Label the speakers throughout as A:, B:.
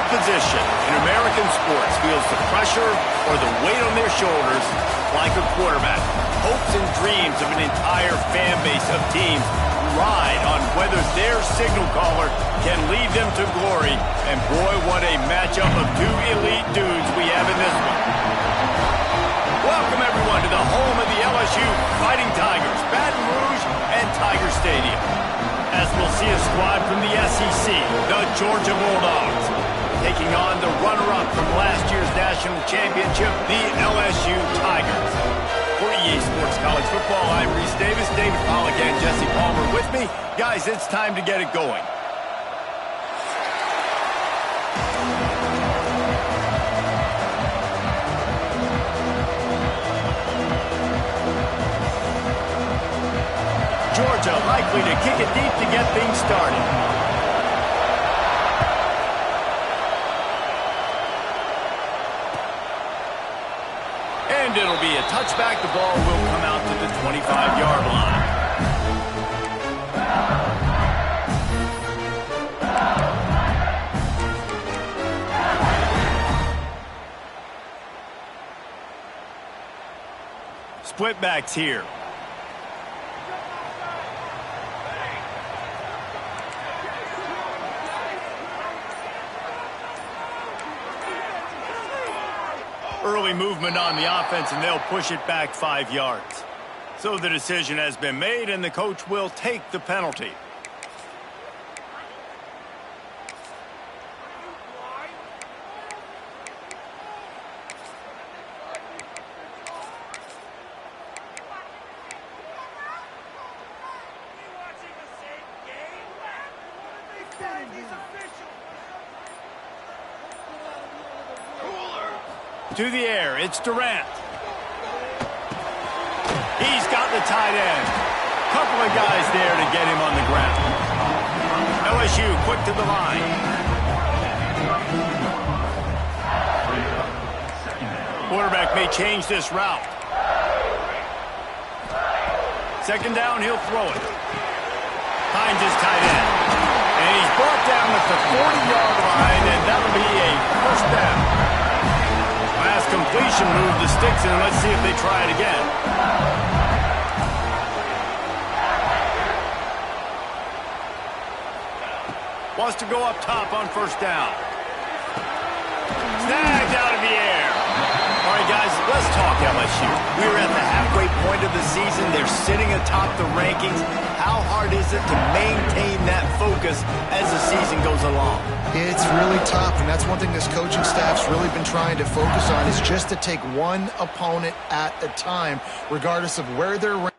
A: position in American sports feels the pressure or the weight on their shoulders like a quarterback. Hopes and dreams of an entire fan base of teams ride on whether their signal caller can lead them to glory. And boy, what a matchup of two elite dudes we have in this one. Welcome, everyone, to the home of the LSU Fighting Tigers, Baton Rouge and Tiger Stadium. As we'll see a squad from the SEC, the Georgia Bulldogs, taking on the runner-up from last year's national championship, the LSU Tigers. For EA Sports College Football, I'm Reese Davis, David Pollack, and Jesse Palmer with me. Guys, it's time to get it going. Georgia likely to kick it deep to get things started. And it'll be a touchback. The ball will come out to the 25-yard line. Split backs here. Early movement on the offense, and they'll push it back 5 yards. So the decision has been made, and the coach will take the penalty. To the air, it's Durant. He's got the tight end. Couple of guys there to get him on the ground. LSU quick to the line. Quarterback may change this route. Second down, he'll throw it. Finds his tight end. And he's brought down at the 40-yard line, and that'll be a first down. Last completion moved the sticks in. Let's see if they try it again. Wants to go up top on first down. Snagged out of the air. All right, guys, let's talk LSU. We're at the halfway point of the season. They're sitting atop the rankings. How hard is it to maintain that focus as the season goes along?
B: It's really tough, and that's one thing this coaching staff's really been trying to focus on is just to take one opponent at a time, regardless of where they're ranked.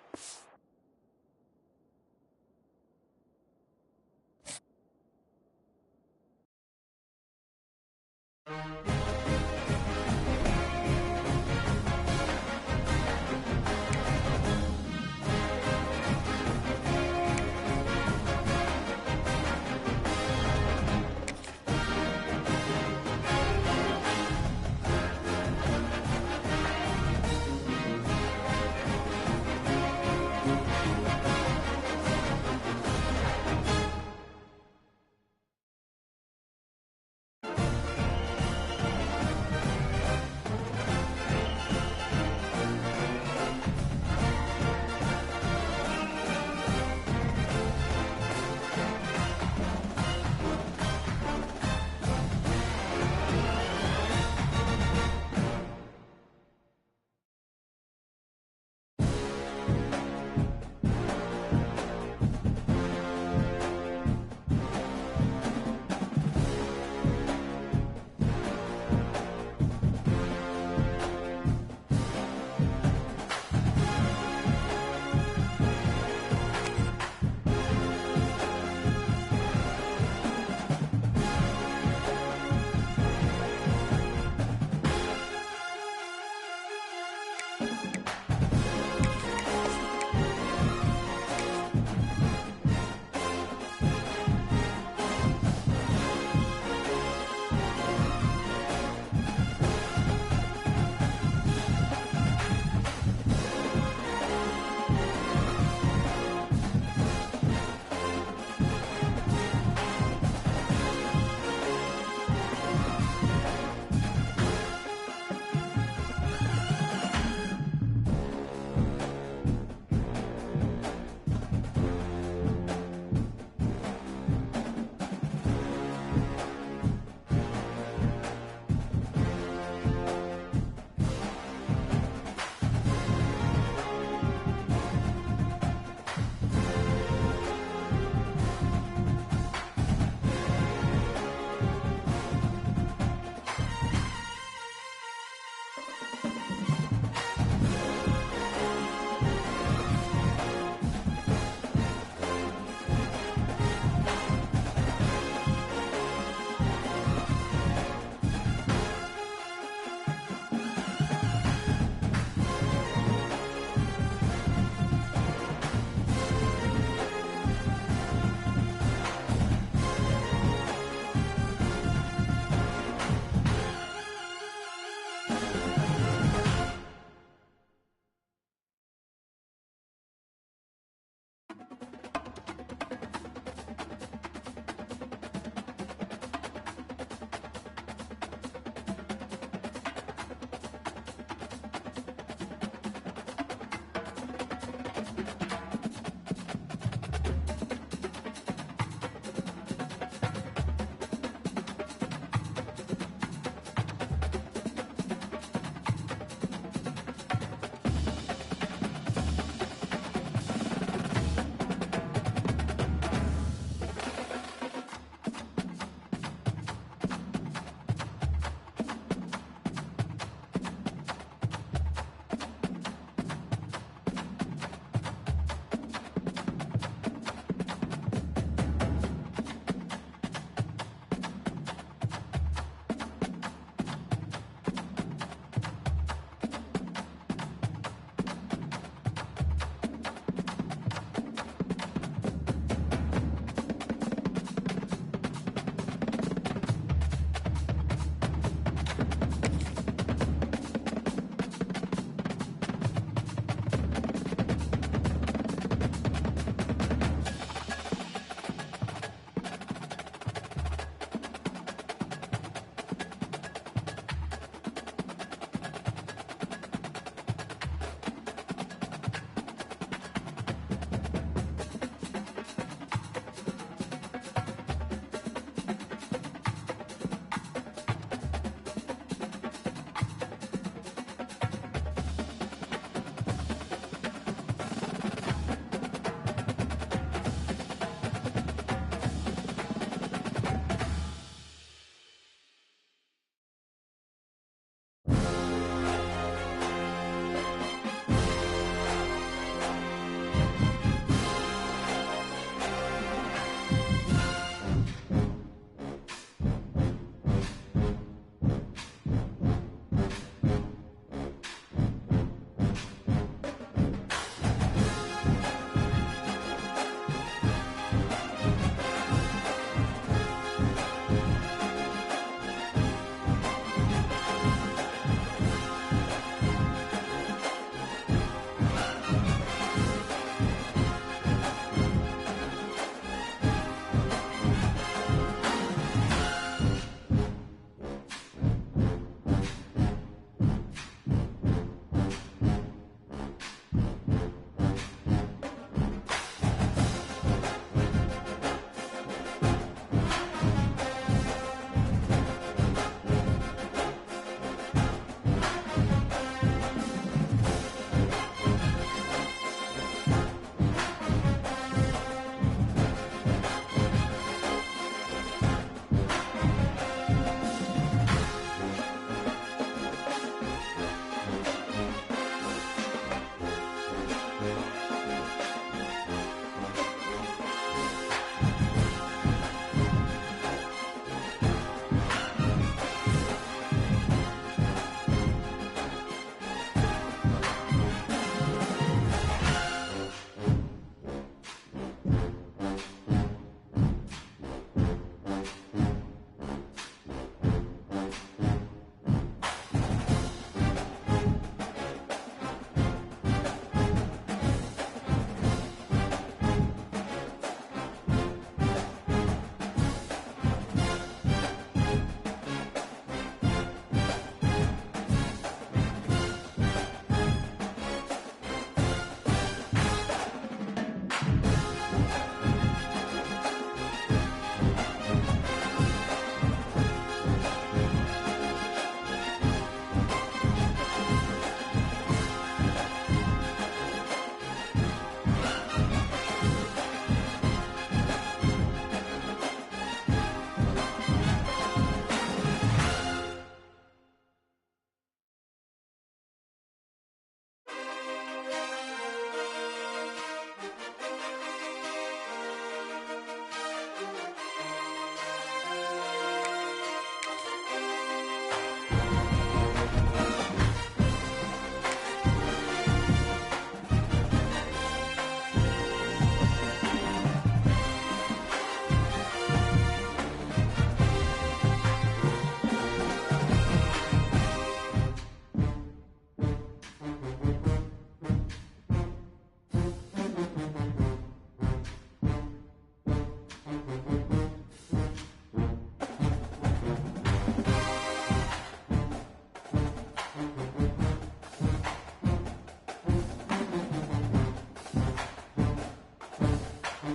A: No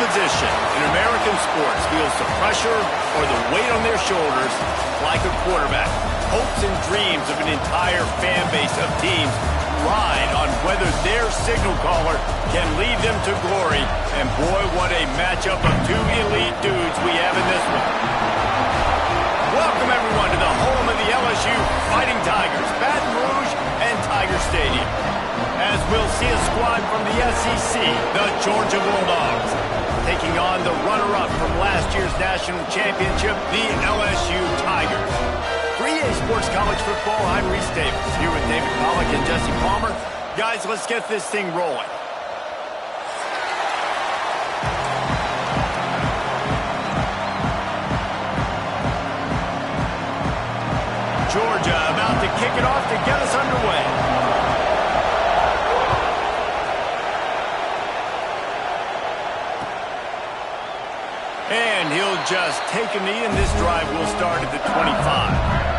A: position in American sports feels the pressure or the weight on their shoulders like a quarterback. Hopes and dreams of an entire fan base of teams ride on whether their signal caller can lead them to glory. And boy, what a matchup of two elite dudes we have in this one. Welcome everyone to the home of the LSU Fighting Tigers, Baton Rouge and Tiger Stadium. As we'll see a squad from the SEC, the Georgia Bulldogs, taking on the runner-up from last year's national championship, the LSU Tigers. 3A Sports College Football, I'm Reese Davis, here with David Pollack and Jesse Palmer. Guys, let's get this thing rolling. Georgia about to kick it off to get us underway. And he'll just take a knee, and this drive will start at the 25.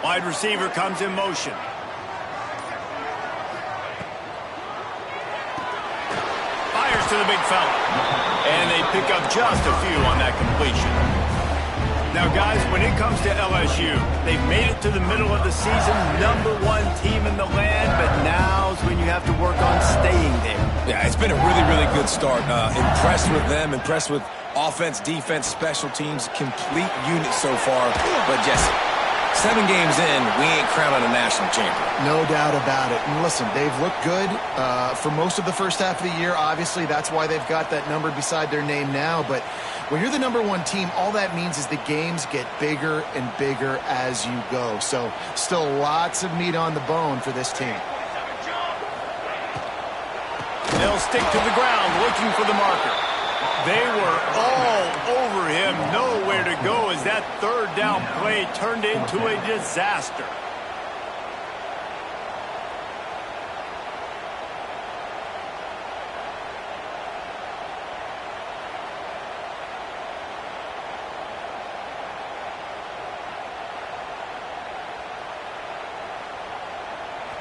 A: Wide receiver comes in motion. Fires to the big fella. And they pick up just a few on that completion. Now, guys, when it comes to LSU, they've made it to the middle of the season, #1 team in the land, but now's when you have to work on staying there.
C: Yeah, it's been a really, really good start. Impressed with them, impressed with offense, defense, special teams, complete unit so far. But, Jesse, 7 games in, we ain't crowning a national champion.
B: No doubt about it. And listen, they've looked good for most of the first half of the year. Obviously, that's why they've got that number beside their name now. But when you're the #1 team, all that means is the games get bigger and bigger as you go. So still lots of meat on the bone for this team.
A: They'll stick to the ground looking for the marker. They were all over him, nowhere to go as that third down play turned into a disaster.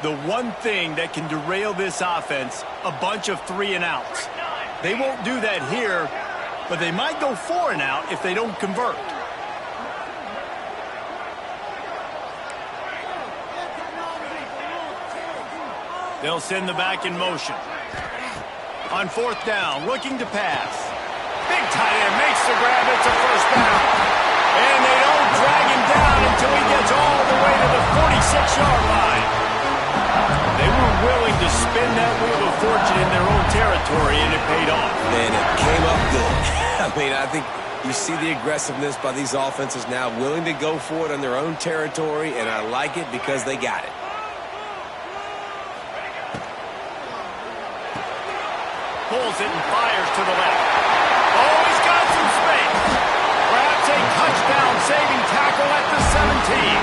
A: The one thing that can derail this offense, a bunch of 3-and-outs. They won't do that here, but they might go 4-and-out if they don't convert. They'll send the back in motion. On 4th down, looking to pass. Big tight end makes the grab. It's a first down. And they don't drag him down until he gets all the way to the 46-yard line. They were willing to spin that wheel of fortune in their own territory, and it paid off.
C: And it came up good. I mean, I think you see the aggressiveness by these offenses now, willing to go for it on their own territory, and I like it because they got it.
A: Pulls it and fires to the left. Oh, he's got some space. Perhaps a touchdown-saving tackle at the 17.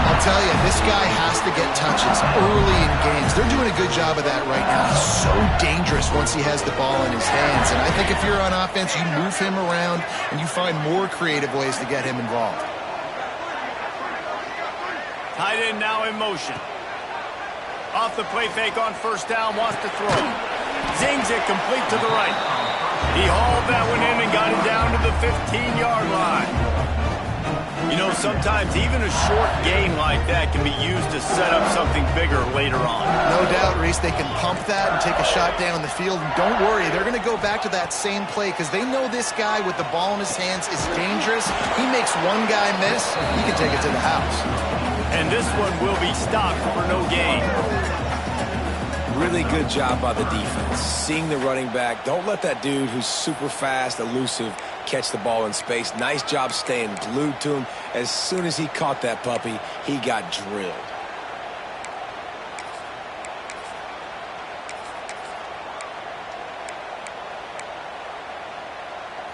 B: I'll tell you, this guy has to get touches early in games. They're doing a good job of that right now. He's so dangerous once he has the ball in his hands. And I think if you're on offense, you move him around and you find more creative ways to get him involved.
A: Tight end now in motion. Off the play fake on 1st down, wants to throw. Zings it complete to the right. He hauled that one in and got it down to the 15-yard line. You know, sometimes even a short gain like that can be used to set up something bigger later on.
B: No doubt, Reese, they can pump that and take a shot down the field. And don't worry, they're going to go back to that same play because they know this guy with the ball in his hands is dangerous. He makes one guy miss, he can take it to the house.
A: And this one will be stopped for no gain.
C: Really good job by the defense. Seeing the running back. Don't let that dude who's super fast, elusive, catch the ball in space. Nice job staying glued to him. As soon as he caught that puppy, he got drilled.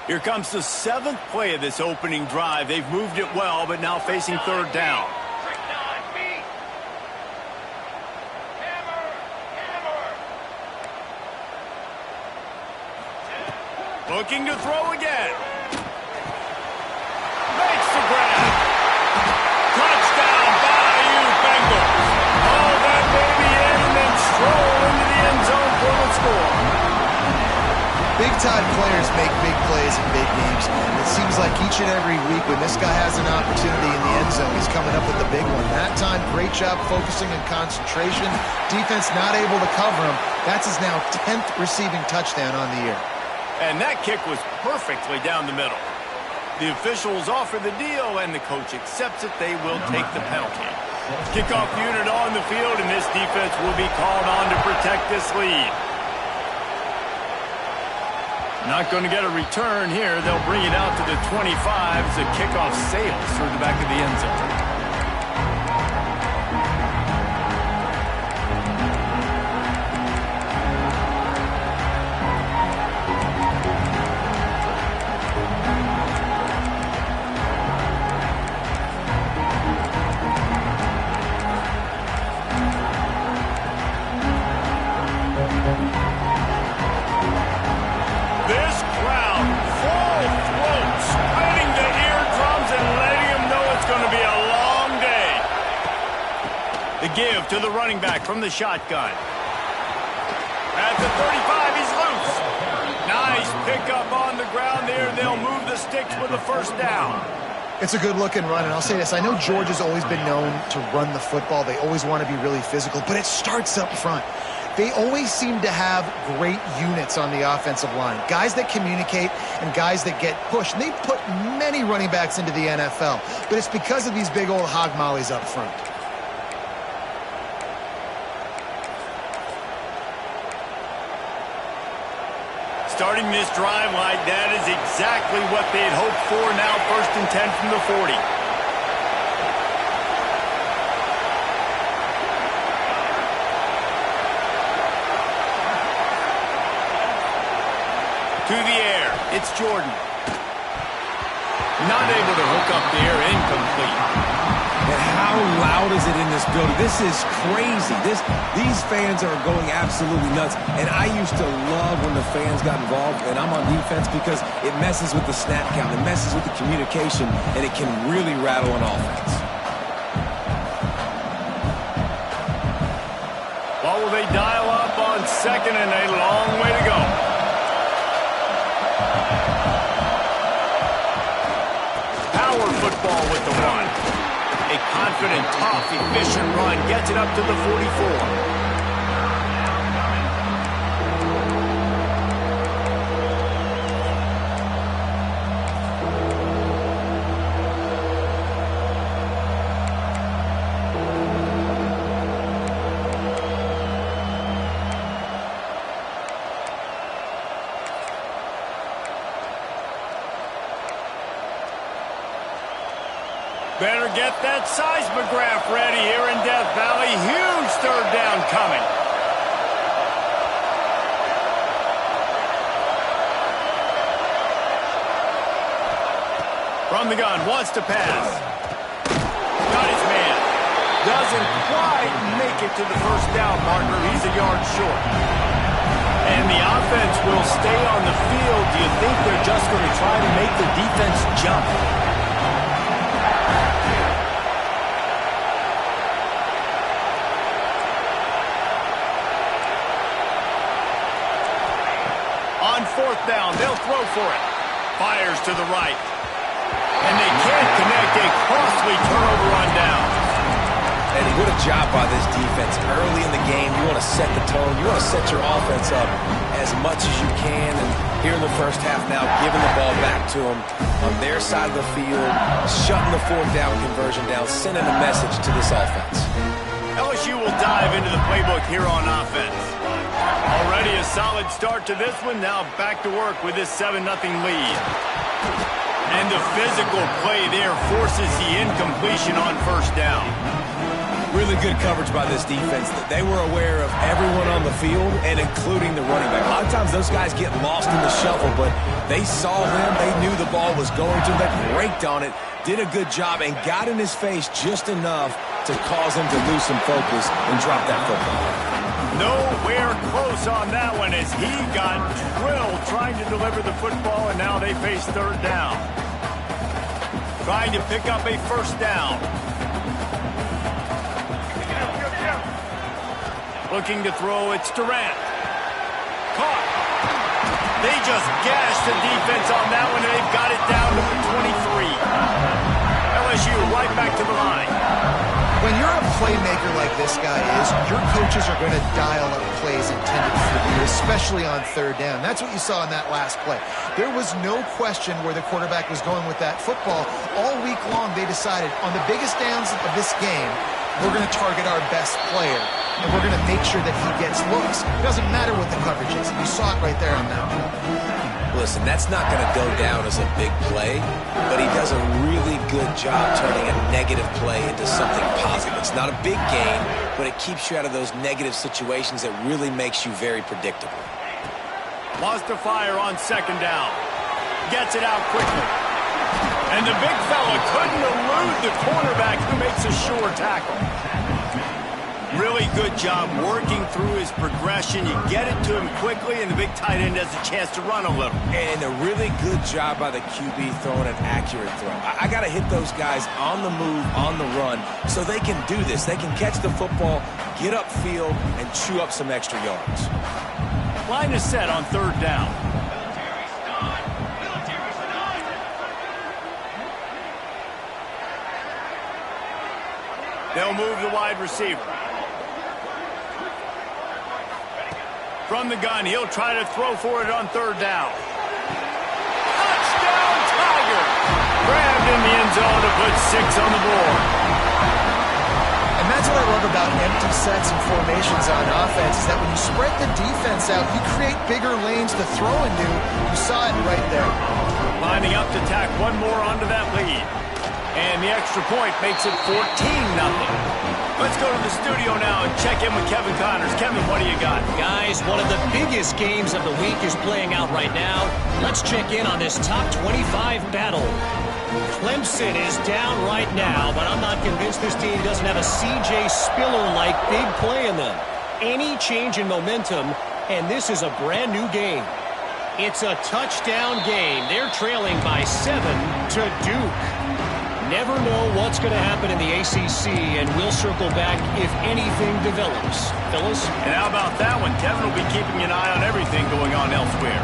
A: Here comes the 7th play of this opening drive. They've moved it well, but now facing 3rd down. Looking to throw again. Makes the grab. Touchdown, Bayou Bengals. Haul that baby in and then stroll into the end zone for the score.
B: Big-time players make big plays in big games, man. It seems like each and every week when this guy has an opportunity in the end zone, he's coming up with the big one. That time, great job focusing and concentration. Defense not able to cover him. That's his now 10th receiving touchdown on the year.
A: And that kick was perfectly down the middle. The officials offer the deal, and the coach accepts it. They will take the penalty. Kickoff unit on the field, and this defense will be called on to protect this lead. Not going to get a return here. They'll bring it out to the 25 as the kickoff sails through the back of the end zone. Give to the running back from the shotgun. At the 35, he's loose. Nice pickup on the ground there. They'll move the sticks with the 1st down.
B: It's a good-looking run, and I'll say this. I know Georgia's always been known to run the football. They always want to be really physical, but it starts up front. They always seem to have great units on the offensive line. Guys that communicate and guys that get pushed. And they've put many running backs into the NFL, but it's because of these big old hog mollies up front.
A: Starting this drive like that is exactly what they had hoped for. Now 1st and 10 from the 40. To the air. It's Jordan. Not able to hook up there. Incomplete.
C: And how loud is it in this building? This is crazy. These fans are going absolutely nuts. And I used to love when the fans got involved, and I'm on defense because it messes with the snap count. It messes with the communication, and it can really rattle an offense.
A: What will they dial up on 2nd and a long way to go? Power football with the run. A confident, tough, efficient run gets it up to the 44. Better get that seismograph ready here in Death Valley. Huge 3rd down coming. From the gun, wants to pass. Got his man. Doesn't quite make it to the 1st down marker. He's a yard short. And the offense will stay on the field. Do you think they're just going to try to make the defense jump? On 4th down, a costly turnover on down.
C: And what a job by this defense. Early in the game, you want to set the tone. You want to set your offense up as much as you can. And here in the first half now, giving the ball back to them on their side of the field, shutting the fourth down conversion down, sending a message to this offense.
A: LSU will dive into the playbook here on offense. Already a solid start to this one. Now back to work with this 7-0 lead. And the physical play there forces the incompletion on first down.
C: Really good coverage by this defense. They were aware of everyone on the field and including the running back. A lot of times those guys get lost in the shuffle, but they saw them. They knew the ball was going to them. They braked on it, did a good job, and got in his face just enough to cause him to lose some focus and drop that football.
A: Nowhere close on that one as he got drilled trying to deliver the football, and now they face third down. Trying to pick up a first down. Looking to throw, it's Durant. Caught. They just gashed the defense on that one, and they've got it down to the 23. LSU right back to the line.
B: When you're a playmaker like this guy is, your coaches are going to dial up plays intended for you, especially on third down. That's what you saw in that last play. There was no question where the quarterback was going with that football. All week long, they decided on the biggest downs of this game, we're going to target our best player, and we're going to make sure that he gets looks. It doesn't matter what the coverage is. You saw it right there on that one.
C: Listen, that's not going to go down as a big play, but he does a really good job turning a negative play into something positive. It's not a big gain, but it keeps you out of those negative situations that really makes you very predictable.
A: Lost a fire on second down. Gets it out quickly. And the big fella couldn't elude the cornerback who makes a sure tackle. Really good job working through his progression. You get it to him quickly, and the big tight end has a chance to run a little.
C: And a really good job by the QB throwing an accurate throw. I got to hit those guys on the move, on the run, so they can do this. They can catch the football, get upfield, and chew up some extra yards.
A: Line is set on third down. They'll move the wide receiver. From the gun, he'll try to throw for it on third down. Touchdown, Tiger! Grabbed in the end zone to put 6 on the board.
B: And that's what I love about empty sets and formations on offense, is that when you spread the defense out, you create bigger lanes to throw into. You saw it right there.
A: Lining up to tack one more onto that lead. And the extra point makes it 14-0. Let's go to the studio now and check in with Kevin Connors. Kevin, what do you got?
D: Guys, one of the biggest games of the week is playing out right now. Let's check in on this top 25 battle. Clemson is down right now, but I'm not convinced this team doesn't have a C.J. Spiller-like big play in them. Any change in momentum, and this is a brand new game. It's a touchdown game. They're trailing by 7 to Duke. Never know what's going to happen in the ACC, and we'll circle back if anything develops. Phyllis?
A: And how about that one? Kevin will be keeping an eye on everything going on elsewhere.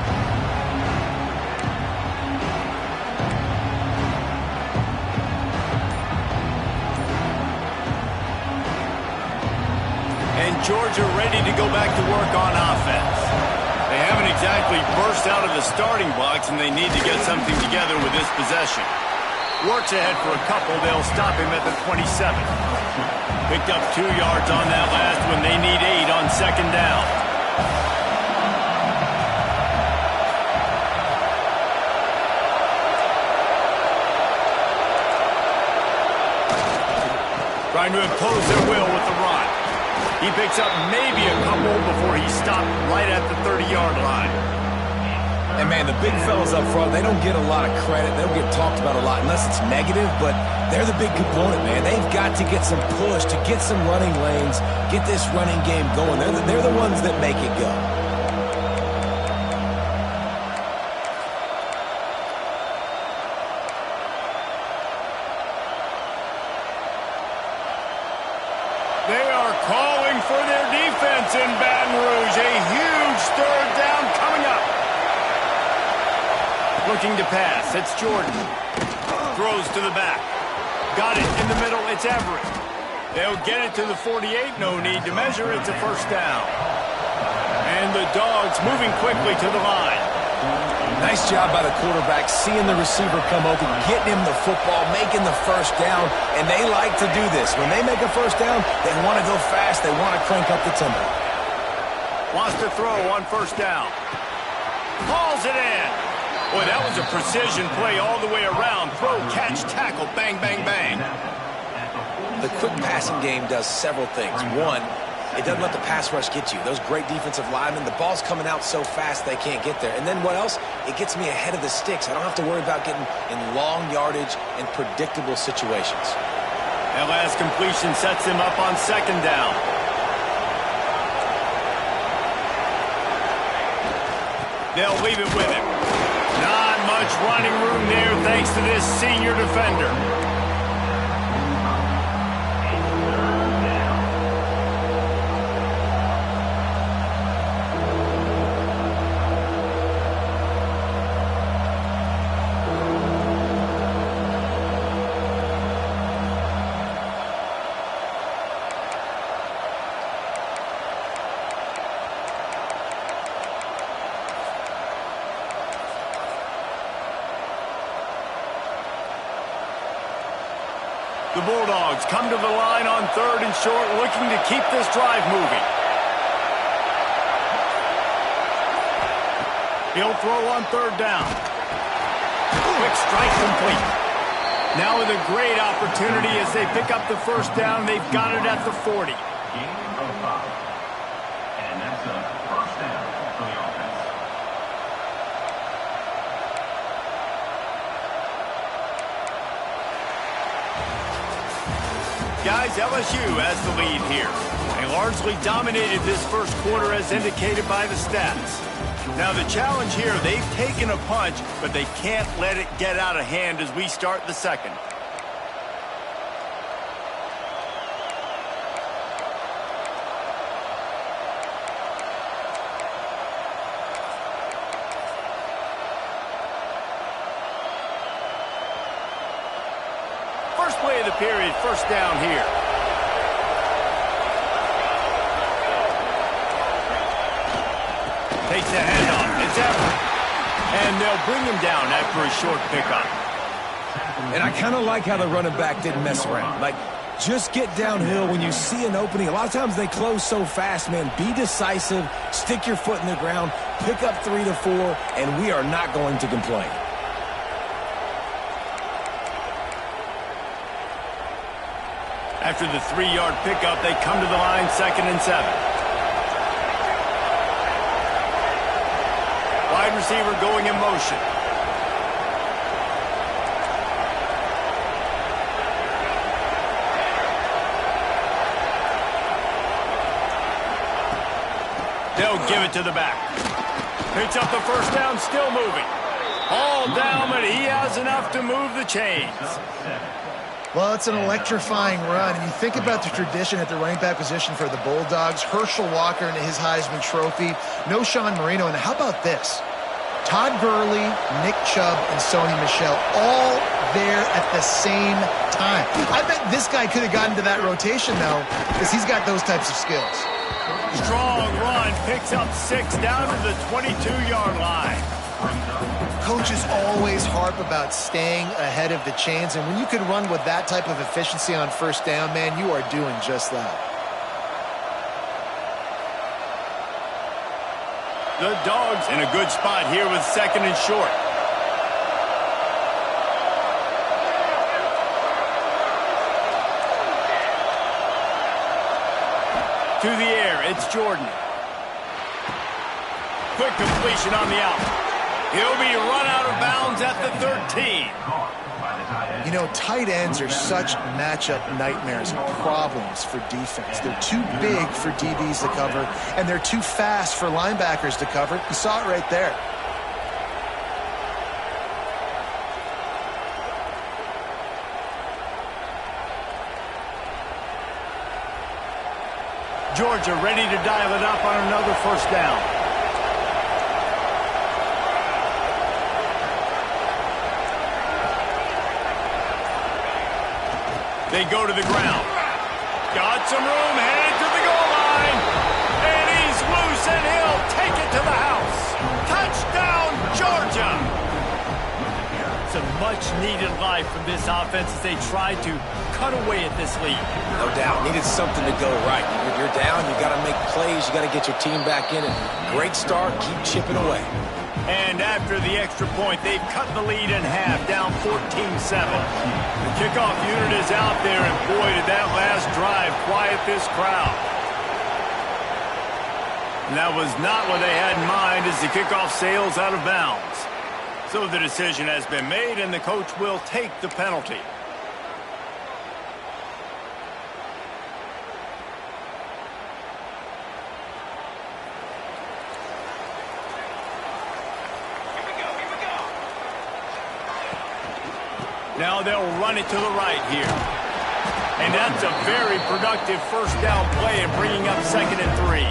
A: And Georgia ready to go back to work on offense. They haven't exactly burst out of the starting blocks, and they need to get something together with this possession. Works ahead for a couple. They'll stop him at the 27. Picked up 2 yards on that last one. They need 8 on second down. Trying to impose their will with the run. He picks up maybe a couple before he stopped right at the 30-yard line.
C: And, man, the big fellas up front, they don't get a lot of credit. They don't get talked about a lot unless it's negative, but they're the big component, man. They've got to get some push, to get some running lanes, get this running game going. They're the ones that make it go.
A: They are calling for their defense in Baton Rouge. A huge third down coming up. Looking to pass. It's Jordan. Throws to the back. Got it in the middle. It's Everett. They'll get it to the 48. No need to measure. It's a first down. And the Dogs moving quickly to the line.
C: Nice job by the quarterback, seeing the receiver come open, getting him the football, making the first down, and they like to do this. When they make a first down, they want to go fast. They want to crank up the tempo.
A: Wants to throw on first down. Hauls it in. Boy, that was a precision play all the way around. Throw, catch, tackle, bang, bang, bang.
C: The quick passing game does several things. One, it doesn't let the pass rush get you. Those great defensive linemen, the ball's coming out so fast they can't get there. And then what else? It gets me ahead of the sticks. I don't have to worry about getting in long yardage and predictable situations.
A: That last completion sets him up on second down. They'll leave it with him. Not much running room there thanks to this senior defender. The Bulldogs come to the line on third and short, looking to keep this drive moving. He'll throw on third down. Quick strike complete. Now with a great opportunity as they pick up the first down. They've got it at the 40.
E: And that's a first down for the offense.
A: Guys, LSU has the lead here. They largely dominated this first quarter as indicated by the stats. Now the challenge here, they've taken a punch, but they can't let it get out of hand as we start the second. First play of the period, first down here. Takes the handoff. It's Everett. And they'll bring him down after a short pickup.
C: And I kind of like how the running back didn't mess around. Like, just get downhill when you see an opening. A lot of times they close so fast, man. Be decisive, stick your foot in the ground, pick up 3 to 4, and we are not going to complain.
A: After the 3-yard pickup, they come to the line, 2nd and 7. Wide receiver going in motion. They'll give it to the back. Picks up the first down, still moving. All down, but he has enough to move the chains.
B: Well, it's an electrifying run. And you think about the tradition at the running back position for the Bulldogs. Herschel Walker and his Heisman Trophy. No Sean Marino. And how about this? Todd Gurley, Nick Chubb, and Sony Michel all there at the same time. I bet this guy could have gotten to that rotation, though, because he's got those types of skills.
A: Strong run, picks up 6 down to the 22-yard line.
B: Coaches always harp about staying ahead of the chains, and when you can run with that type of efficiency on first down, man, you are doing just that.
A: The Dogs in a good spot here with 2nd and short. To the air, it's Jordan. Quick completion on the out. He'll be run out of bounds at the 13.
B: You know, tight ends are such matchup nightmares and problems for defense. They're too big for DBs to cover, and they're too fast for linebackers to cover. You saw it right there.
A: Georgia ready to dial it up on another first down. They go to the ground. Got some room, headed to the goal line. And he's loose, and he'll take it to the house. Touchdown, Georgia. Some much-needed life from this offense as they tried to cut away at this lead.
C: No doubt. Needed something to go right. If you're down, you got to make plays. You got to get your team back in it. Great start. Keep chipping away.
A: And after the extra point, they've cut the lead in half, down 14-7. The kickoff unit is out there, and boy, did that last drive quiet this crowd. And that was not what they had in mind as the kickoff sails out of bounds. So the decision has been made, and the coach will take the penalty. Now they'll run it to the right here. And that's a very productive first down play and bringing up 2nd and 3.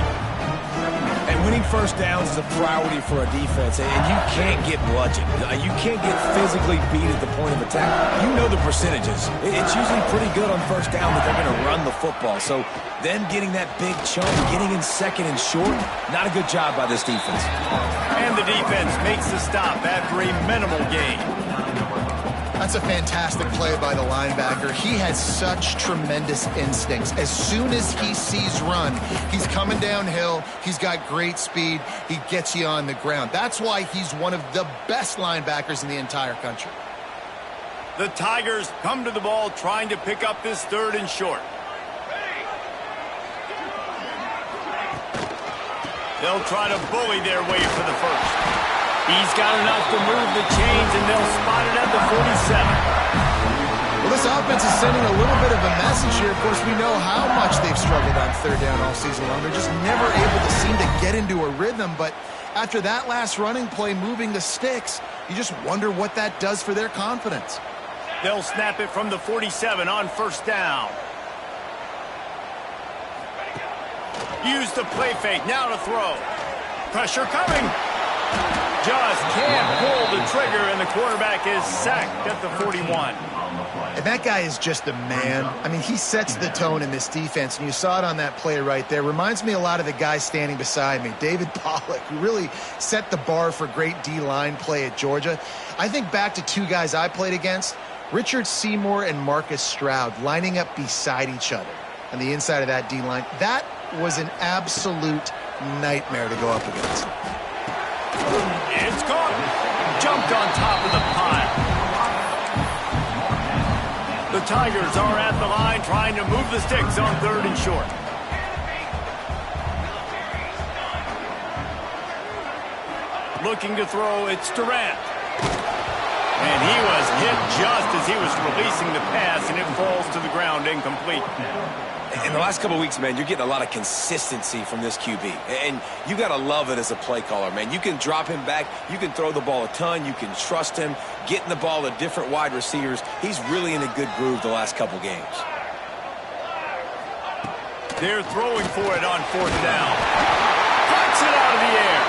C: And winning first downs is a priority for a defense, and you can't get bludgeoned. You can't get physically beat at the point of attack. You know the percentages. It's usually pretty good on first down that they're going to run the football. So then getting that big chunk, getting in 2nd and short, not a good job by this defense.
A: And the defense makes the stop after a minimal gain.
B: That's a fantastic play by the linebacker. He has such tremendous instincts. As soon as he sees run, he's coming downhill. He's got great speed. He gets you on the ground. That's why he's one of the best linebackers in the entire country.
A: The Tigers come to the ball trying to pick up this 3rd and short. They'll try to bully their way for the first. He's got enough to move the chains, and they'll spot it at the 47.
B: Well, this offense is sending a little bit of a message here. Of course, we know how much they've struggled on 3rd down all season long. They're just never able to seem to get into a rhythm. But after that last running play, moving the sticks, you just wonder what that does for their confidence.
A: They'll snap it from the 47 on 1st down. Use the play fake. Now to throw. Pressure coming. Just can't pull the trigger, and the quarterback is sacked at the 41.
B: And that guy is just a man. I mean, he sets the tone in this defense, and you saw it on that play right there. Reminds me a lot of the guy standing beside me, David Pollock, who really set the bar for great D-line play at Georgia. I think back to 2 guys I played against, Richard Seymour and Marcus Stroud, lining up beside each other on the inside of that D-line. That was an absolute nightmare to go up against.
A: It's caught. Jumped on top of the pile. The Tigers are at the line trying to move the sticks on 3rd and short. Looking to throw, it's Durant. And he was hit just as he was releasing the pass, and it falls to the ground incomplete.
C: In the last couple of weeks, man, you're getting a lot of consistency from this QB. And you got to love it as a play caller, man. You can drop him back. You can throw the ball a ton. You can trust him. Getting the ball to different wide receivers. He's really in a good groove the last couple games.
A: They're throwing for it on 4th down. Puts it out of the air.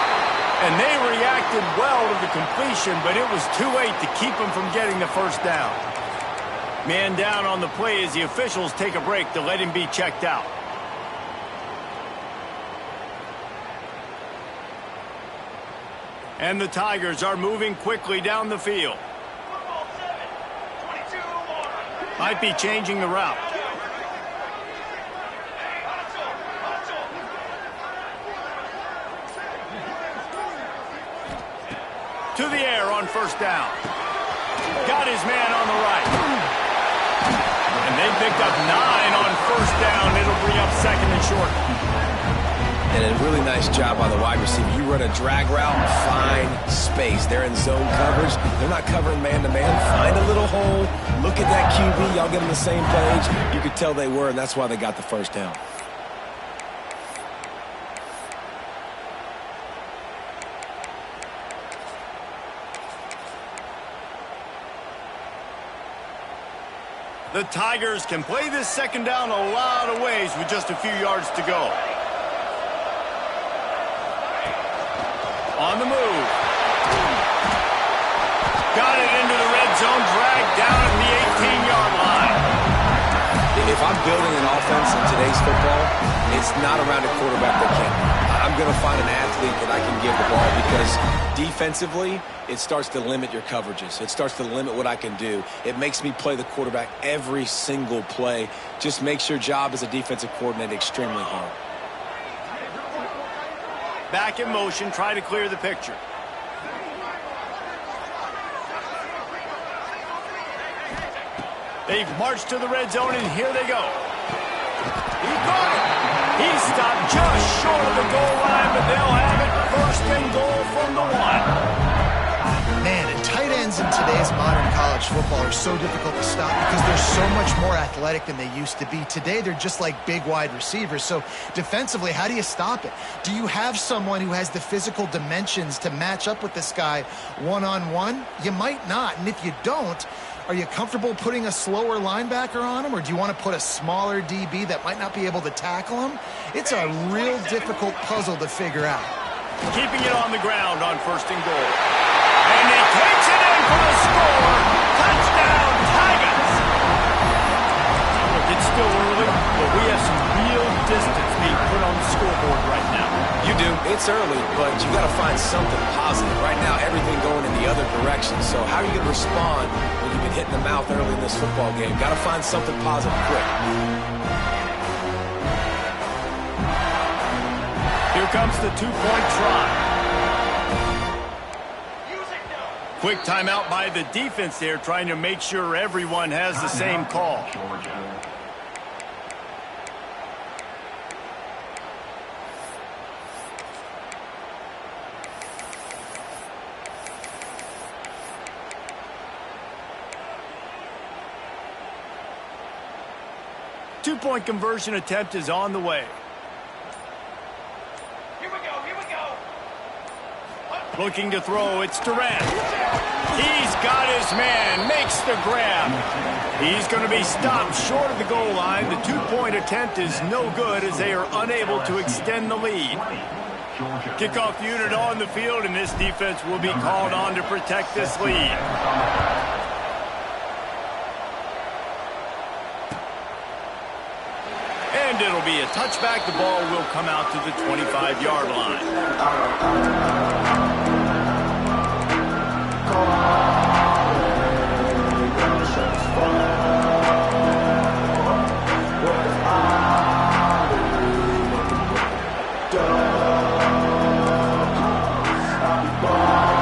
A: And they reacted well to the completion, but it was too late to keep them from getting the first down. Man down on the play as the officials take a break to let him be checked out. And the Tigers are moving quickly down the field. Might be changing the route. To the air on 1st down. Got his man on the right. And they picked up 9 on 1st down. It'll bring up 2nd and short.
C: And a really nice job by the wide receiver. You run a drag route, find space. They're in zone coverage. They're not covering man-to-man. Find a little hole. Look at that QB. Y'all get on the same page. You could tell they were, and that's why they got the first down.
A: The Tigers can play this 2nd down a lot of ways with just a few yards to go. On the move. Got it into the red zone, dragged down at the 18-yard line.
C: today's football, it's not around a quarterback that can. I'm going to find an athlete that I can give the ball because defensively, it starts to limit your coverages. It starts to limit what I can do. It makes me play the quarterback every single play. Just makes your job as a defensive coordinator extremely hard.
A: Back in motion, try to clear the picture. They've marched to the red zone, and here they go. He got it. He stopped just short of the goal line, but they'll have it first and goal from the 1.
B: Man, and tight ends in today's modern college football are so difficult to stop because they're so much more athletic than they used to be. Today, they're just like big wide receivers. So defensively, how do you stop it? Do you have someone who has the physical dimensions to match up with this guy one-on-one? You might not, and if you don't, are you comfortable putting a slower linebacker on him, or do you want to put a smaller DB that might not be able to tackle him? It's a real difficult puzzle to figure out.
A: Keeping it on the ground on first and goal. And he takes it in for the score. Touchdown, Tigers. Look, it's still early, but we have some real distance being put on the scoreboard right now.
C: You do. It's early, but you got to find something positive. Right now, everything going in the other direction. So how are you going to respond when you've been hit in the mouth early in this football game? Got to find something positive quick.
A: Here comes the two-point try. Quick timeout by the defense there, trying to make sure everyone has the same call.
E: Georgia.
A: Two-point conversion attempt is on the way.
E: Here we go.
A: Looking to throw, it's Durant. He's got his man, makes the grab. He's going to be stopped short of the goal line. The two-point attempt is no good as they are unable to extend the lead. Kickoff unit on the field, and this defense will be called on to protect this lead. And it'll be a touchback. The ball will come out to the 25-yard line.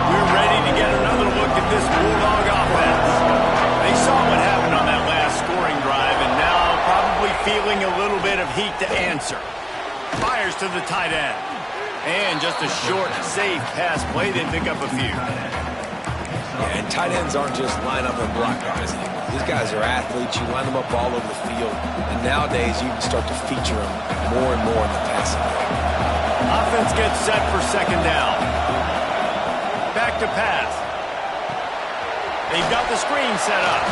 A: We're ready to get another look at this Bulldog offense. They saw what happened on that last scoring drive, and now probably feeling a little bit of heat to answer. Fires to the tight end. And just a short, safe pass play. They pick up a few.
C: And tight ends aren't just line up and block guys anymore. These guys are athletes. You line them up all over the field. And nowadays, you can start to feature them more and more in the passing game.
A: Offense gets set for second down. Back to pass. They've got the screen set up.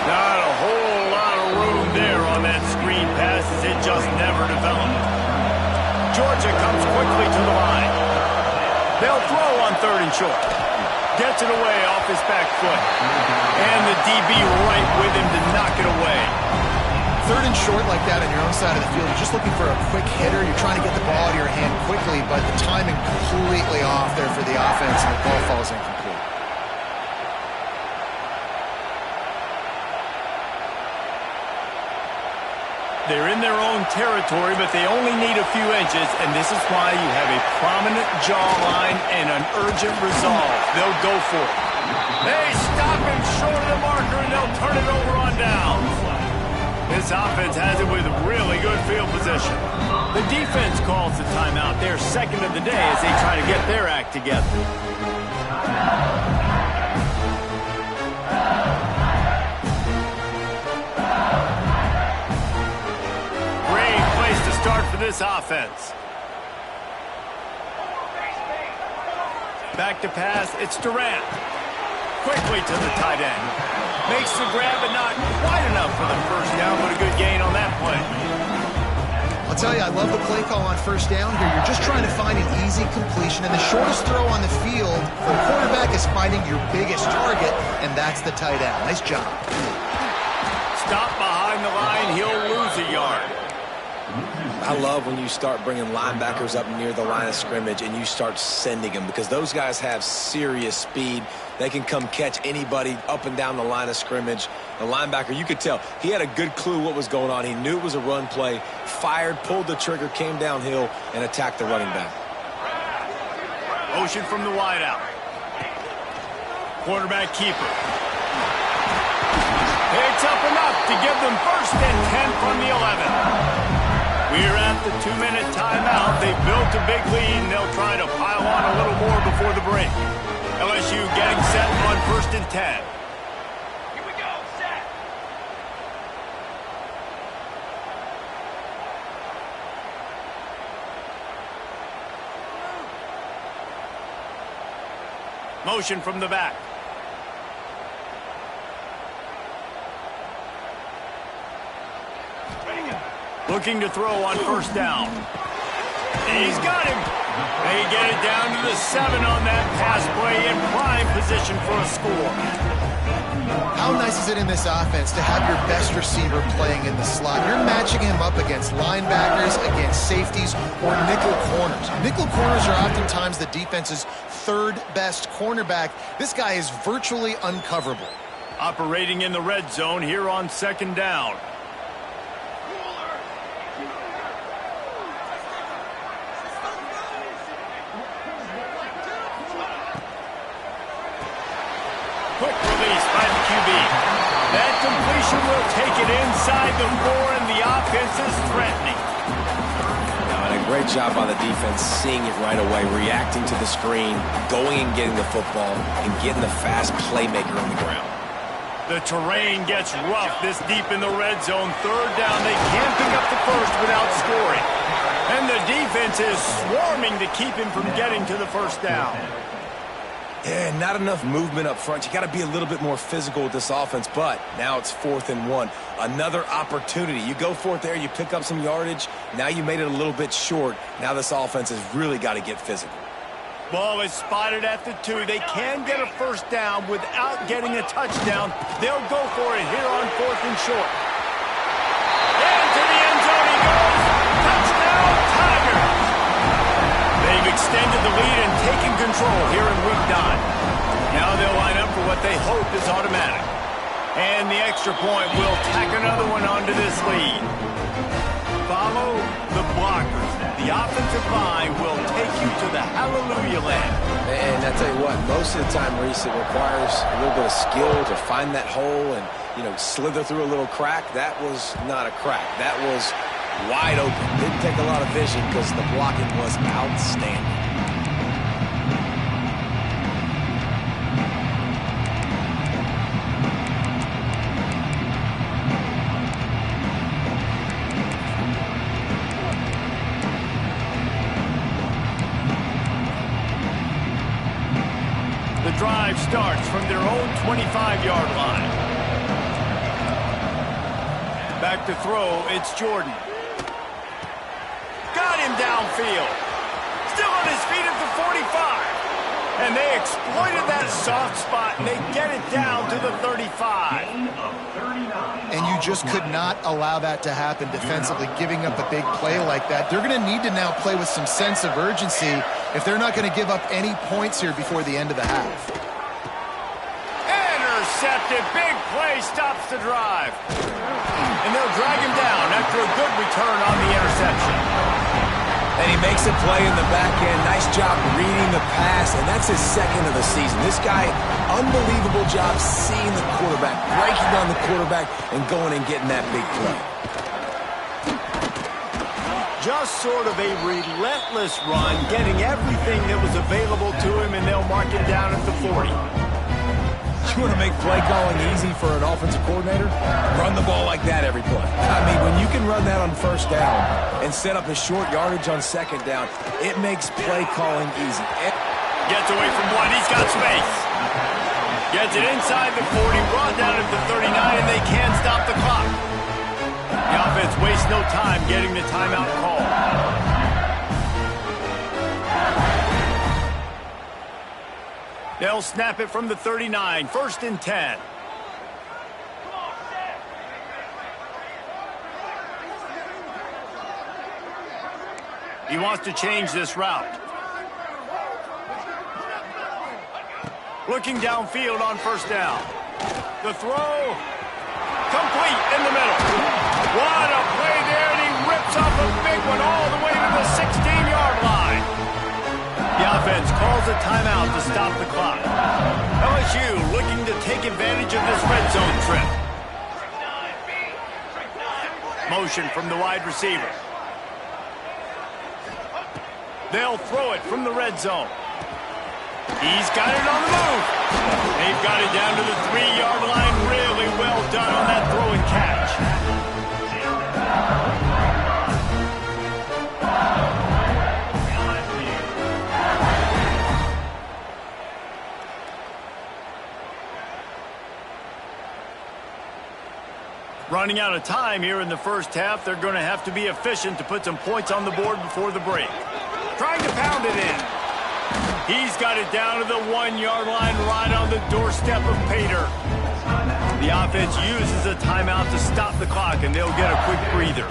A: Not a whole lot of room there on that screen pass as it just never developed. Georgia comes quickly to the line. They'll throw on third and short. Gets it away off his back foot. And the DB right with him to knock it away.
B: Third and short like that on your own side of the field, you're just looking for a quick hitter. You're trying to get the ball out of your hand quickly, but the timing completely off there for the offense, and the ball falls incomplete.
A: They're in their own territory, but they only need a few inches, and this is why you have a prominent jawline and an urgent resolve. They'll go for it. They stop him short of the marker, and they'll turn it over on downs. This offense has it with really good field position. The defense calls the timeout. They're second of the day as they try to get their act together. Start for this offense. Back to pass, it's Durant. Quickly to the tight end. Makes the grab, but not quite enough for the first down, but a good gain on that play.
B: I'll tell you, I love the play call on first down here. You're just trying to find an easy completion, and the shortest throw on the field for a quarterback is finding your biggest target, and that's the tight end. Nice job.
A: Stop behind the line, he'll lose a yard.
C: I love when you start bringing linebackers up near the line of scrimmage and you start sending them, because those guys have serious speed. They can come catch anybody up and down the line of scrimmage. The linebacker, you could tell, he had a good clue what was going on. He knew it was a run play, fired, pulled the trigger, came downhill, and attacked the running back.
A: Motion from the wideout. Quarterback keeper. Picks up enough to give them 1st and 10 from the 11. We're at the 2-minute timeout. They've built a big lead, and they'll try to pile on a little more before the break. LSU getting set on 1st and 10.
E: Here we go, set.
A: Motion from the back. Looking to throw on 1st down. He's got him. They get it down to the 7 on that pass play, in prime position for a score.
B: How nice is it in this offense to have your best receiver playing in the slot? You're matching him up against linebackers, against safeties, or nickel corners. Nickel corners are oftentimes the defense's 3rd best cornerback. This guy is virtually uncoverable.
A: Operating in the red zone here on 2nd down. Quick release by the QB. That completion will take it inside the 4, and the offense is threatening.
C: And a great job by the defense, seeing it right away, reacting to the screen, going and getting the football, and getting the fast playmaker on the ground.
A: The terrain gets rough this deep in the red zone. 3rd down, they can't pick up the 1st without scoring. And the defense is swarming to keep him from getting to the 1st down.
C: Yeah, not enough movement up front. You got to be a little bit more physical with this offense, but now it's 4th and 1. Another opportunity. You go for it there, you pick up some yardage. Now you made it a little bit short. Now this offense has really got to get physical.
A: Ball is spotted at the 2. They can get a 1st down without getting a touchdown. They'll go for it here on 4th and short. Into the end zone he goes. Touchdown, Tigers! They've extended the lead and taken control here in week 9. Now they'll line up for what they hope is automatic. And the extra point will tack another one onto this lead. Follow the blockers. The offensive line will take you to the hallelujah land.
C: And I tell you what, most of the time, Reese, it requires a little bit of skill to find that hole and, slither through a little crack. That was not a crack. That was wide open. Didn't take a lot of vision because the blocking was outstanding.
A: The drive starts from their own 25-yard line. Back to throw, it's Jordan. Got him downfield. Still on his feet at the 45. And they exploited that soft spot, and they get it down to the 35.
B: And you just could not allow that to happen defensively, giving up a big play like that. They're going to need to now play with some sense of urgency if they're not going to give up any points here before the end of the half.
A: Intercepted. Big play stops the drive. And they'll drag him down after a good return on the interception.
C: And he makes a play in the back end. Nice job reading the pass, and that's his 2nd of the season. This guy, unbelievable job seeing the quarterback, breaking on the quarterback, and going and getting that big play.
A: Just sort of a relentless run, getting everything that was available to him, and they'll mark him down at the 40.
C: You want to make play calling easy for an offensive coordinator? Run the ball like that every play. I mean, when you can run that on 1st down and set up a short yardage on 2nd down, it makes play calling easy.
A: Gets away from one. He's got space. Gets it inside the 40, brought down at the 39, and they can't stop the clock. The offense wastes no time getting the timeout call. They'll snap it from the 39. 1st and 10. He wants to change this route. Looking downfield on first down. The throw, complete in the middle. What a play there, and he rips off a big one all the way to the 16-yard line. The offense calls a timeout to stop the clock. LSU looking to take advantage of this red zone trip. Motion from the wide receiver. They'll throw it from the red zone. He's got it on the move. They've got it down to the 3-yard line. Really well done on that throw and catch. Running out of time here in the first half. They're going to have to be efficient to put some points on the board before the break. Trying to pound it in. He's got it down to the 1-yard line, right on the doorstep of Pater. The offense uses a timeout to stop the clock, and they'll get a quick breather.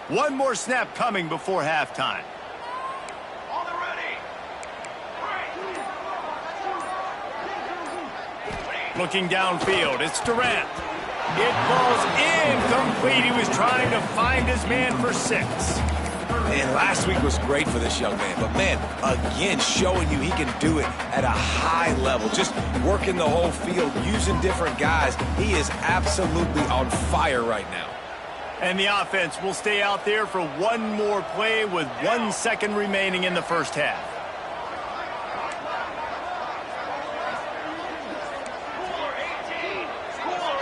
A: One more snap coming before halftime.
E: On the ready.
A: Looking downfield, it's Durant. It falls incomplete. He was trying to find his man for 6.
C: Man, last week was great for this young man. But, man, again, showing you he can do it at a high level. Just working the whole field, using different guys. He is absolutely on fire right now.
A: And the offense will stay out there for one more play with 1 second remaining in the first half.
E: Schooler 18. Schooler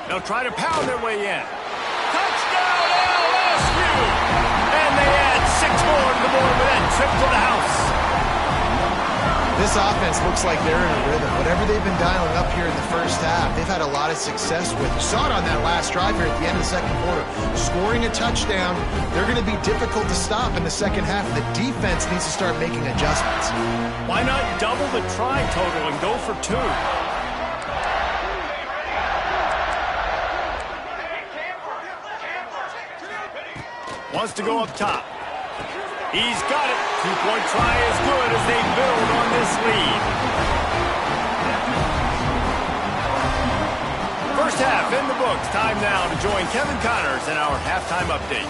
E: 18.
A: They'll try to pound their way in. Touchdown, LSU! And they add 6 more to the board with that trip to the house.
B: This offense looks like they're in a rhythm. Whatever they've been dialing up here in the first half, they've had a lot of success with. You saw it on that last drive here at the end of the second quarter. Scoring a touchdown, they're going to be difficult to stop in the second half. The defense needs to start making adjustments.
A: Why not double the try total and go for 2? Wants to go up top. He's got it. 2-point try is good as they build on this lead. First half in the books. Time now to join Kevin Connors in our halftime update.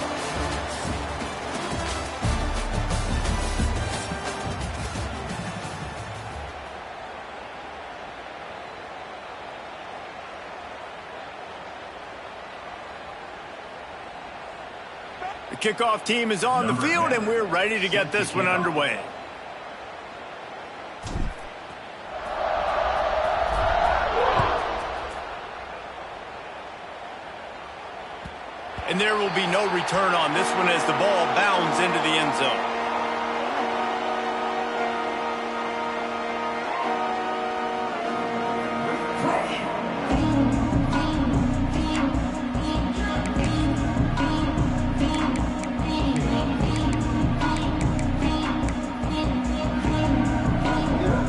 A: The kickoff team is on the field, and we're ready to get this one underway. And there will be no return on this one as the ball bounds into the end zone.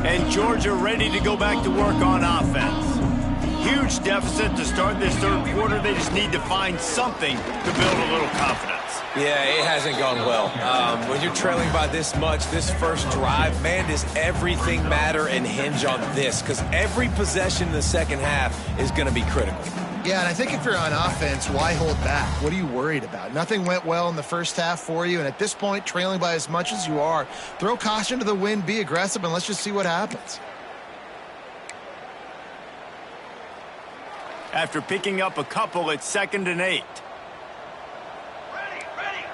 A: And Georgia ready to go back to work on offense. Huge deficit to start this third quarter. They just need to find something to build a little confidence.
C: Yeah, it hasn't gone well. When you're trailing by this much, this first drive, man, does everything matter and hinge on this? Because every possession in the second half is going to be critical.
B: Yeah, and I think if you're on offense, why hold back? What are you worried about? Nothing went well in the first half for you, and at this point, trailing by as much as you are, throw caution to the wind, be aggressive, and let's just see what happens.
A: After picking up a couple, it's 2nd and 8.
E: Ready, ready.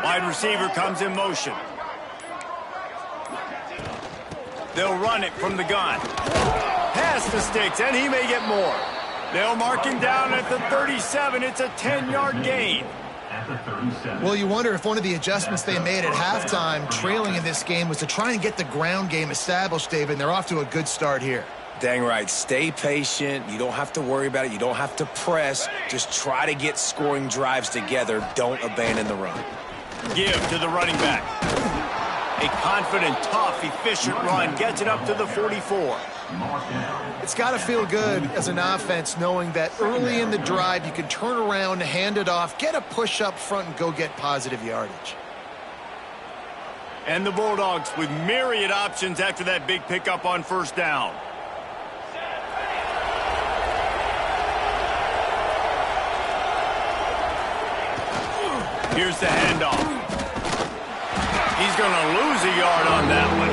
A: Wide receiver comes in motion. They'll run it from the gun. Pass the sticks, and he may get more. They'll mark him down at the 37. It's a 10-yard gain.
B: Well, you wonder if one of the adjustments they made at halftime, trailing in this game, was to try and get the ground game established, David, and they're off to a good start here.
C: Dang right. Stay patient. You don't have to worry about it. You don't have to press. Just try to get scoring drives together. Don't abandon the run.
A: Give to the running back. A confident, tough, efficient run gets it up to the 44.
B: It's got to feel good as an offense knowing that early in the drive you can turn around, hand it off, get a push up front, and go get positive yardage.
A: And the Bulldogs with myriad options after that big pickup on first down. Here's the handoff. He's going to lose a yard on that one.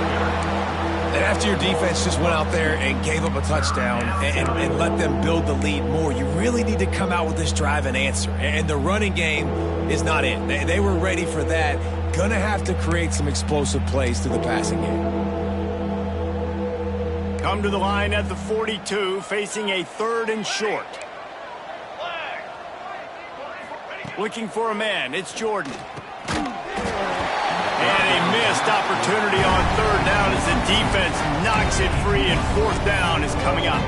C: And after your defense just went out there and gave up a touchdown and let them build the lead more, you really need to come out with this drive and answer. And the running game is not it. They were ready for that. Gonna have to create some explosive plays through the passing game.
A: Come to the line at the 42, facing a 3rd and short. Looking for a man. It's Jordan. And a missed opportunity on 3rd down as the defense knocks it free, and 4th down is coming up.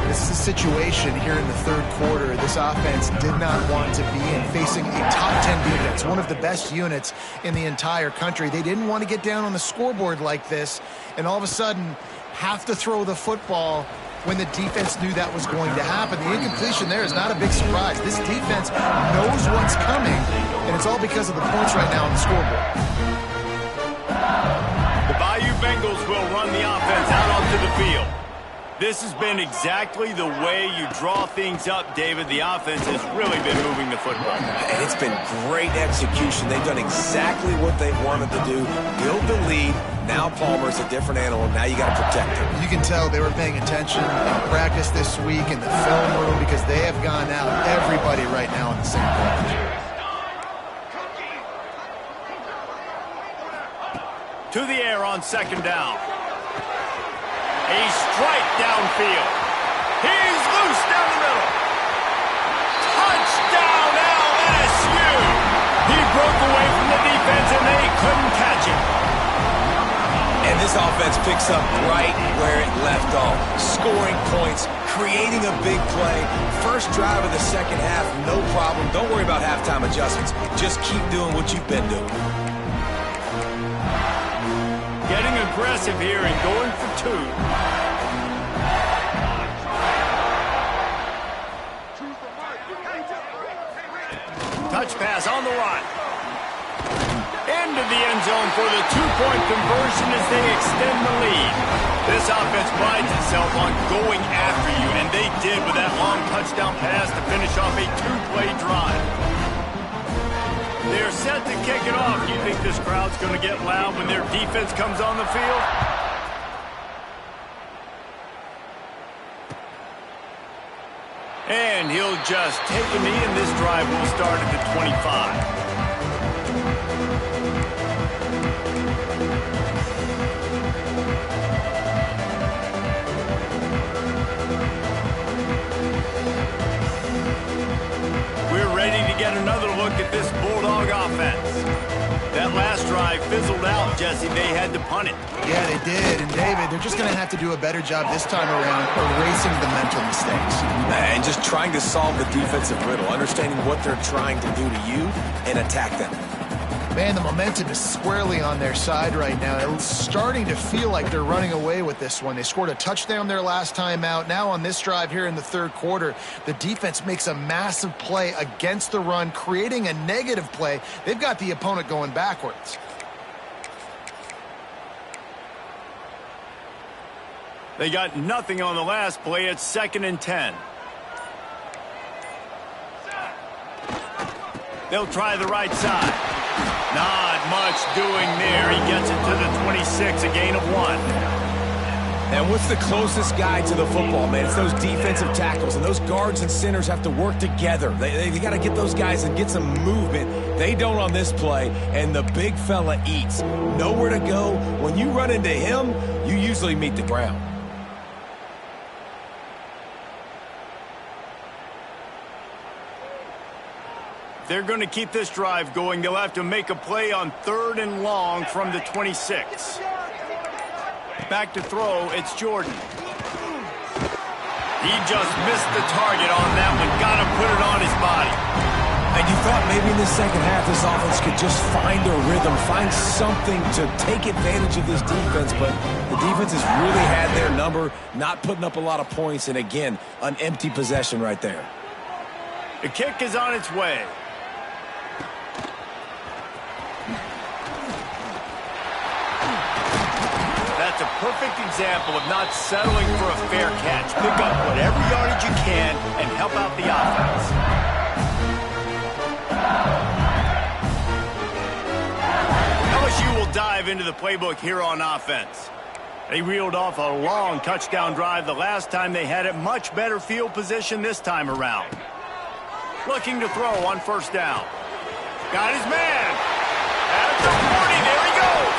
B: This is a situation here in the 3rd quarter this offense did not want to be in, facing a top 10 defense, one of the best units in the entire country. They didn't want to get down on the scoreboard like this, and all of a sudden have to throw the football when the defense knew that was going to happen. The incompletion there is not a big surprise. This defense knows what's coming, and it's all because of the points right now on the scoreboard.
A: The Bayou Bengals will run the offense out onto the field. This has been exactly the way you draw things up, David. The offense has really been moving the football.
C: And it's been great execution. They've done exactly what they wanted to do. Build the lead. Now Palmer's a different animal. Now you got to protect him.
B: You can tell they were paying attention in practice this week in the film room because they have gone out, everybody right now on the same page.
A: To the air on 2nd down. A strike downfield. He's loose down the middle. Touchdown LSU. He broke away from the defense and they couldn't catch him.
C: And this offense picks up right where it left off. Scoring points, creating a big play. First drive of the 2nd half, no problem. Don't worry about halftime adjustments. Just keep doing what you've been doing.
A: Getting aggressive here and going for 2. Touch pass on the run. Into the end zone for the 2-point conversion as they extend the lead. This offense prides itself on going after you, and they did with that long touchdown pass to finish off a 2-play drive. They're set to kick it off. Do you think this crowd's going to get loud when their defense comes on the field? And he'll just take a knee, and this drive will start at the 25. We're ready to get another look at this Bulldog offense. That last drive fizzled out, Jesse. They had to punt it.
B: Yeah, they did. And, David, they're just going to have to do a better job this time around erasing the mental mistakes.
C: And just trying to solve the defensive riddle, understanding what they're trying to do to you and attack them.
B: Man, the momentum is squarely on their side right now. It's starting to feel like they're running away with this one. They scored a touchdown their last time out. Now on this drive here in the 3rd quarter, the defense makes a massive play against the run, creating a negative play. They've got the opponent going backwards.
A: They got nothing on the last play. It's 2nd and 10. They'll try the right side. Not much doing there. He gets it to the 26, a gain of 1.
C: And what's the closest guy to the football, man? It's those defensive tackles, and those guards and centers have to work together. They got to get those guys and get some movement. They don't on this play, and the big fella eats. Nowhere to go. When you run into him, you usually meet the ground.
A: they're going to keep this drive going, they'll have to make a play on 3rd and long from the 26. Back to throw, it's Jordan. He just missed the target on that one. Got to put it on his body.
C: And you thought maybe in the second half this offense could just find a rhythm, find something to take advantage of this defense, but the defense has really had their number, not putting up a lot of points, and again, an empty possession right there.
A: The kick is on its way. That's a perfect example of not settling for a fair catch. Pick up whatever yardage you can and help out the offense. LSU will dive into the playbook here on offense. They reeled off a long touchdown drive the last time they had it. Much better field position this time around. Looking to throw on 1st down. Got his man. At the 40, there he goes.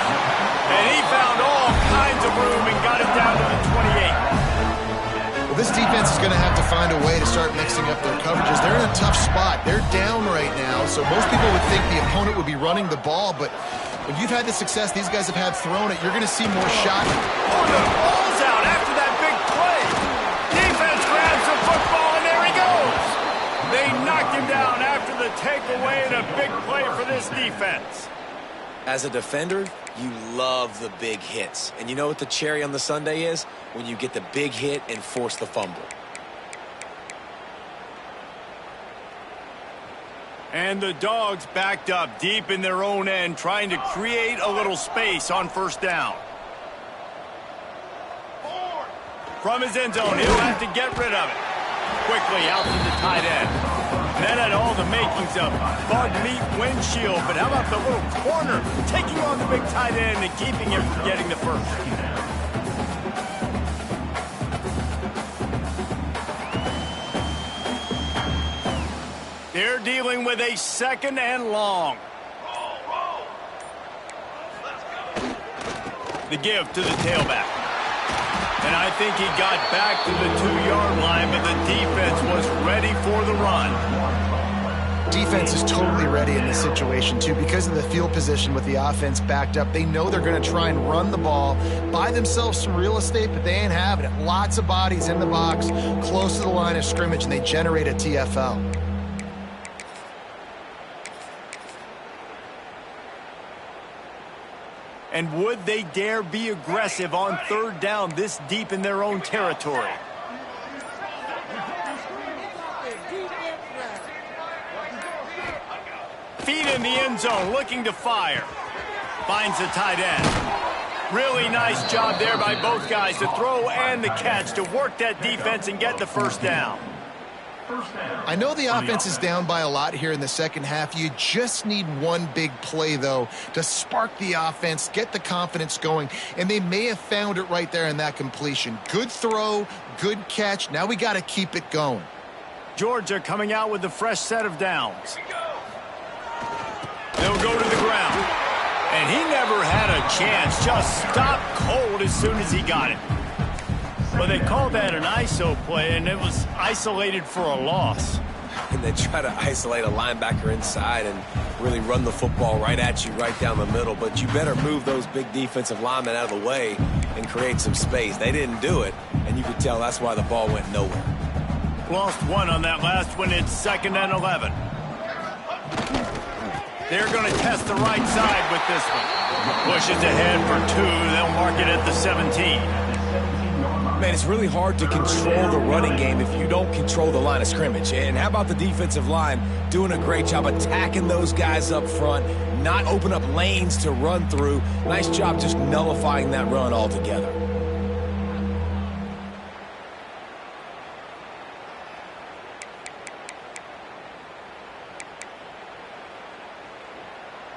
A: And he found all kinds of room and got it down to the 28.
B: Well, this defense is going to have to find a way to start mixing up their coverages. They're in a tough spot. They're down right now, so most people would think the opponent would be running the ball, but when you've had the success these guys have had throwing it, you're going to see more shot.
A: Oh, the ball's out after that big play. Defense grabs the football, and there he goes. They knocked him down after the takeaway and a big play for this defense.
C: As a defender, you love the big hits. And you know what the cherry on the sundae is? When you get the big hit and force the fumble.
A: And the Dogs backed up deep in their own end, trying to create a little space on 1st down. From his end zone, he'll have to get rid of it. Quickly out to the tight end. That had all the makings of bug meat windshield, but how about the little corner taking on the big tight end and keeping him from getting the first? They're dealing with a 2nd and long. The give to the tailback. And I think he got back to the 2-yard line, but the defense was ready for the run.
B: Defense is totally ready in this situation, too, because of the field position with the offense backed up. They know they're going to try and run the ball, buy themselves some real estate, but they ain't having it. Lots of bodies in the box, close to the line of scrimmage, and they generate a TFL.
A: And would they dare be aggressive on 3rd down this deep in their own territory? Feet in the end zone, looking to fire. Finds the tight end. Really nice job there by both guys to throw and the catch to work that defense and get the 1st down.
B: I know the offense is down by a lot here in the second half. You just need one big play, though, to spark the offense, get the confidence going, and they may have found it right there in that completion. Good throw, good catch. Now we got to keep it going.
A: Georgia coming out with a fresh set of downs. They'll go to the ground. And he never had a chance. Just stopped cold as soon as he got it. Well, they called that an ISO play, and it was isolated for a loss.
C: And they try to isolate a linebacker inside and really run the football right at you, right down the middle. But you better move those big defensive linemen out of the way and create some space. They didn't do it, and you could tell that's why the ball went nowhere.
A: Lost one on that last one. It's 2nd and 11. They're going to test the right side with this one. Pushes ahead for 2. They'll mark it at the 17.
C: Man, it's really hard to control the running game if you don't control the line of scrimmage. And how about the defensive line doing a great job attacking those guys up front, not open up lanes to run through. Nice job just nullifying that run altogether.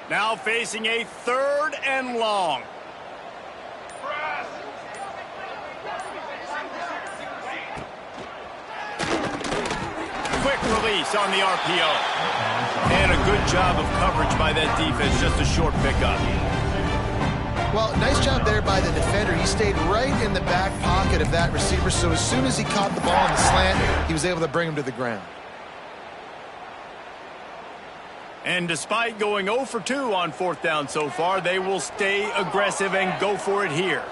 A: Now facing a 3rd and long. Quick release on the RPO. And a good job of coverage by that defense, just a short pickup.
B: Well, nice job there by the defender. He stayed right in the back pocket of that receiver, so as soon as he caught the ball in the slant, he was able to bring him to the ground.
A: And despite going 0 for 2 on 4th down so far, they will stay aggressive and go for it here.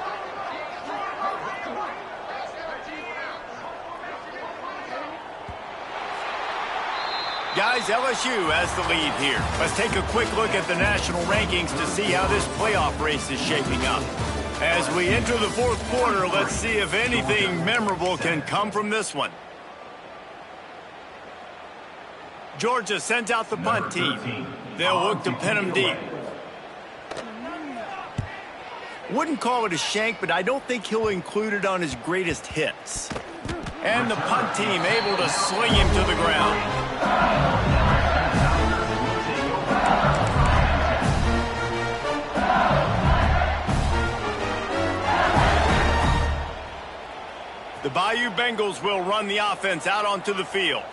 A: Guys, LSU has the lead here. Let's take a quick look at the national rankings to see how this playoff race is shaping up. As we enter the 4th quarter, let's see if anything memorable can come from this one. Georgia sends out the punt team. They'll look to pin them deep. Wouldn't call it a shank, but I don't think he'll include it on his greatest hits. And the punt team able to sling him to the ground. The Bayou Bengals will run the offense out onto the field.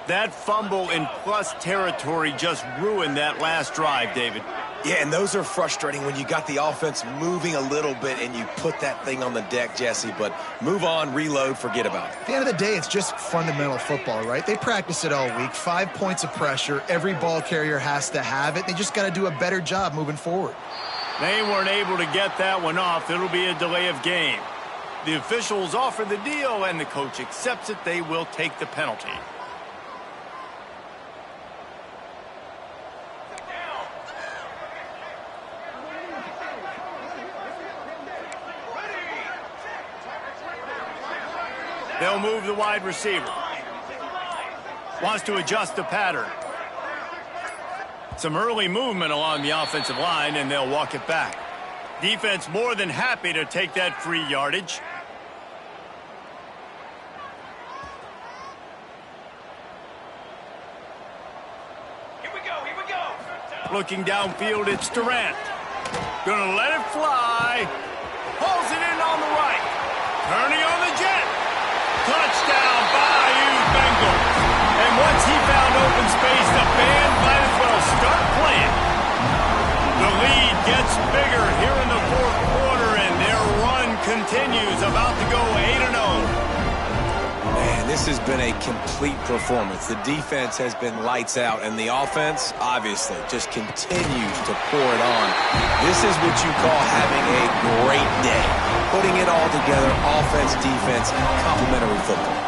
A: That fumble in plus territory just ruined that last drive, David.
C: Yeah, and those are frustrating when you got the offense moving a little bit and you put that thing on the deck, Jesse. But move on, reload, forget about it.
B: At the end of the day, it's just fundamental football, right? They practice it all week. 5 points of pressure. Every ball carrier has to have it. They just got to do a better job moving forward.
A: They weren't able to get that one off. It'll be a delay of game. The officials offer the deal, and the coach accepts it. They will take the penalty. They'll move the wide receiver. Wants to adjust the pattern. Some early movement along the offensive line, and they'll walk it back. Defense more than happy to take that free yardage.
E: Here we go.
A: Looking downfield, it's Durant. Gonna let it fly. Pulls it in on the right. Turning on the jet. Touchdown, Bayou Bengals. And once he found open space, the band might as well start playing. The lead gets bigger here in the 4th quarter, and their run continues, about to go 8-0.
C: Man, this has been a complete performance. The defense has been lights out, and the offense, obviously, just continues to pour it on. This is what you call having a great day. Putting it all together, offense, defense, complementary football.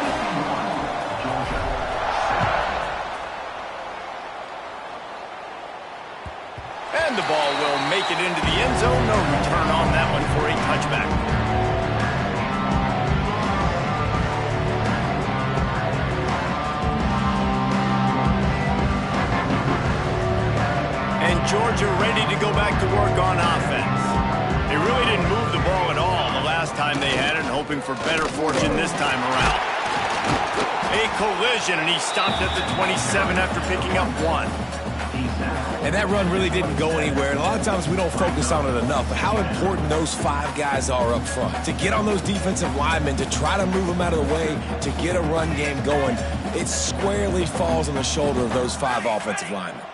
A: And the ball will make it into the end zone. No return on that one for a touchback. And Georgia ready to go back to work on offense. They really didn't move the ball at all the last time they had it, hoping for better fortune this time around. A collision, and he stopped at the 27 after picking up 1.
C: And that run really didn't go anywhere. And a lot of times we don't focus on it enough. But how important those 5 guys are up front. To get on those defensive linemen, to try to move them out of the way, to get a run game going, it squarely falls on the shoulder of those 5 offensive linemen.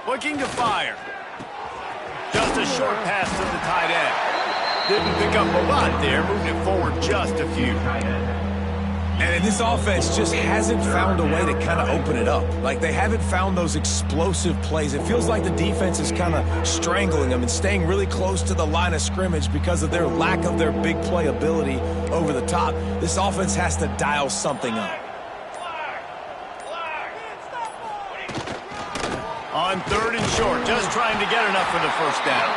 A: Looking to fire. Just a short pass to the tight end. Didn't pick up a lot there, moved it forward just a few.
C: And this offense just hasn't found a way to kind of open it up. Like, they haven't found those explosive plays. It feels like the defense is kind of strangling them and staying really close to the line of scrimmage because of their lack of their big play ability over the top. This offense has to dial something up.
A: On 3rd and short, just trying to get enough for the first down.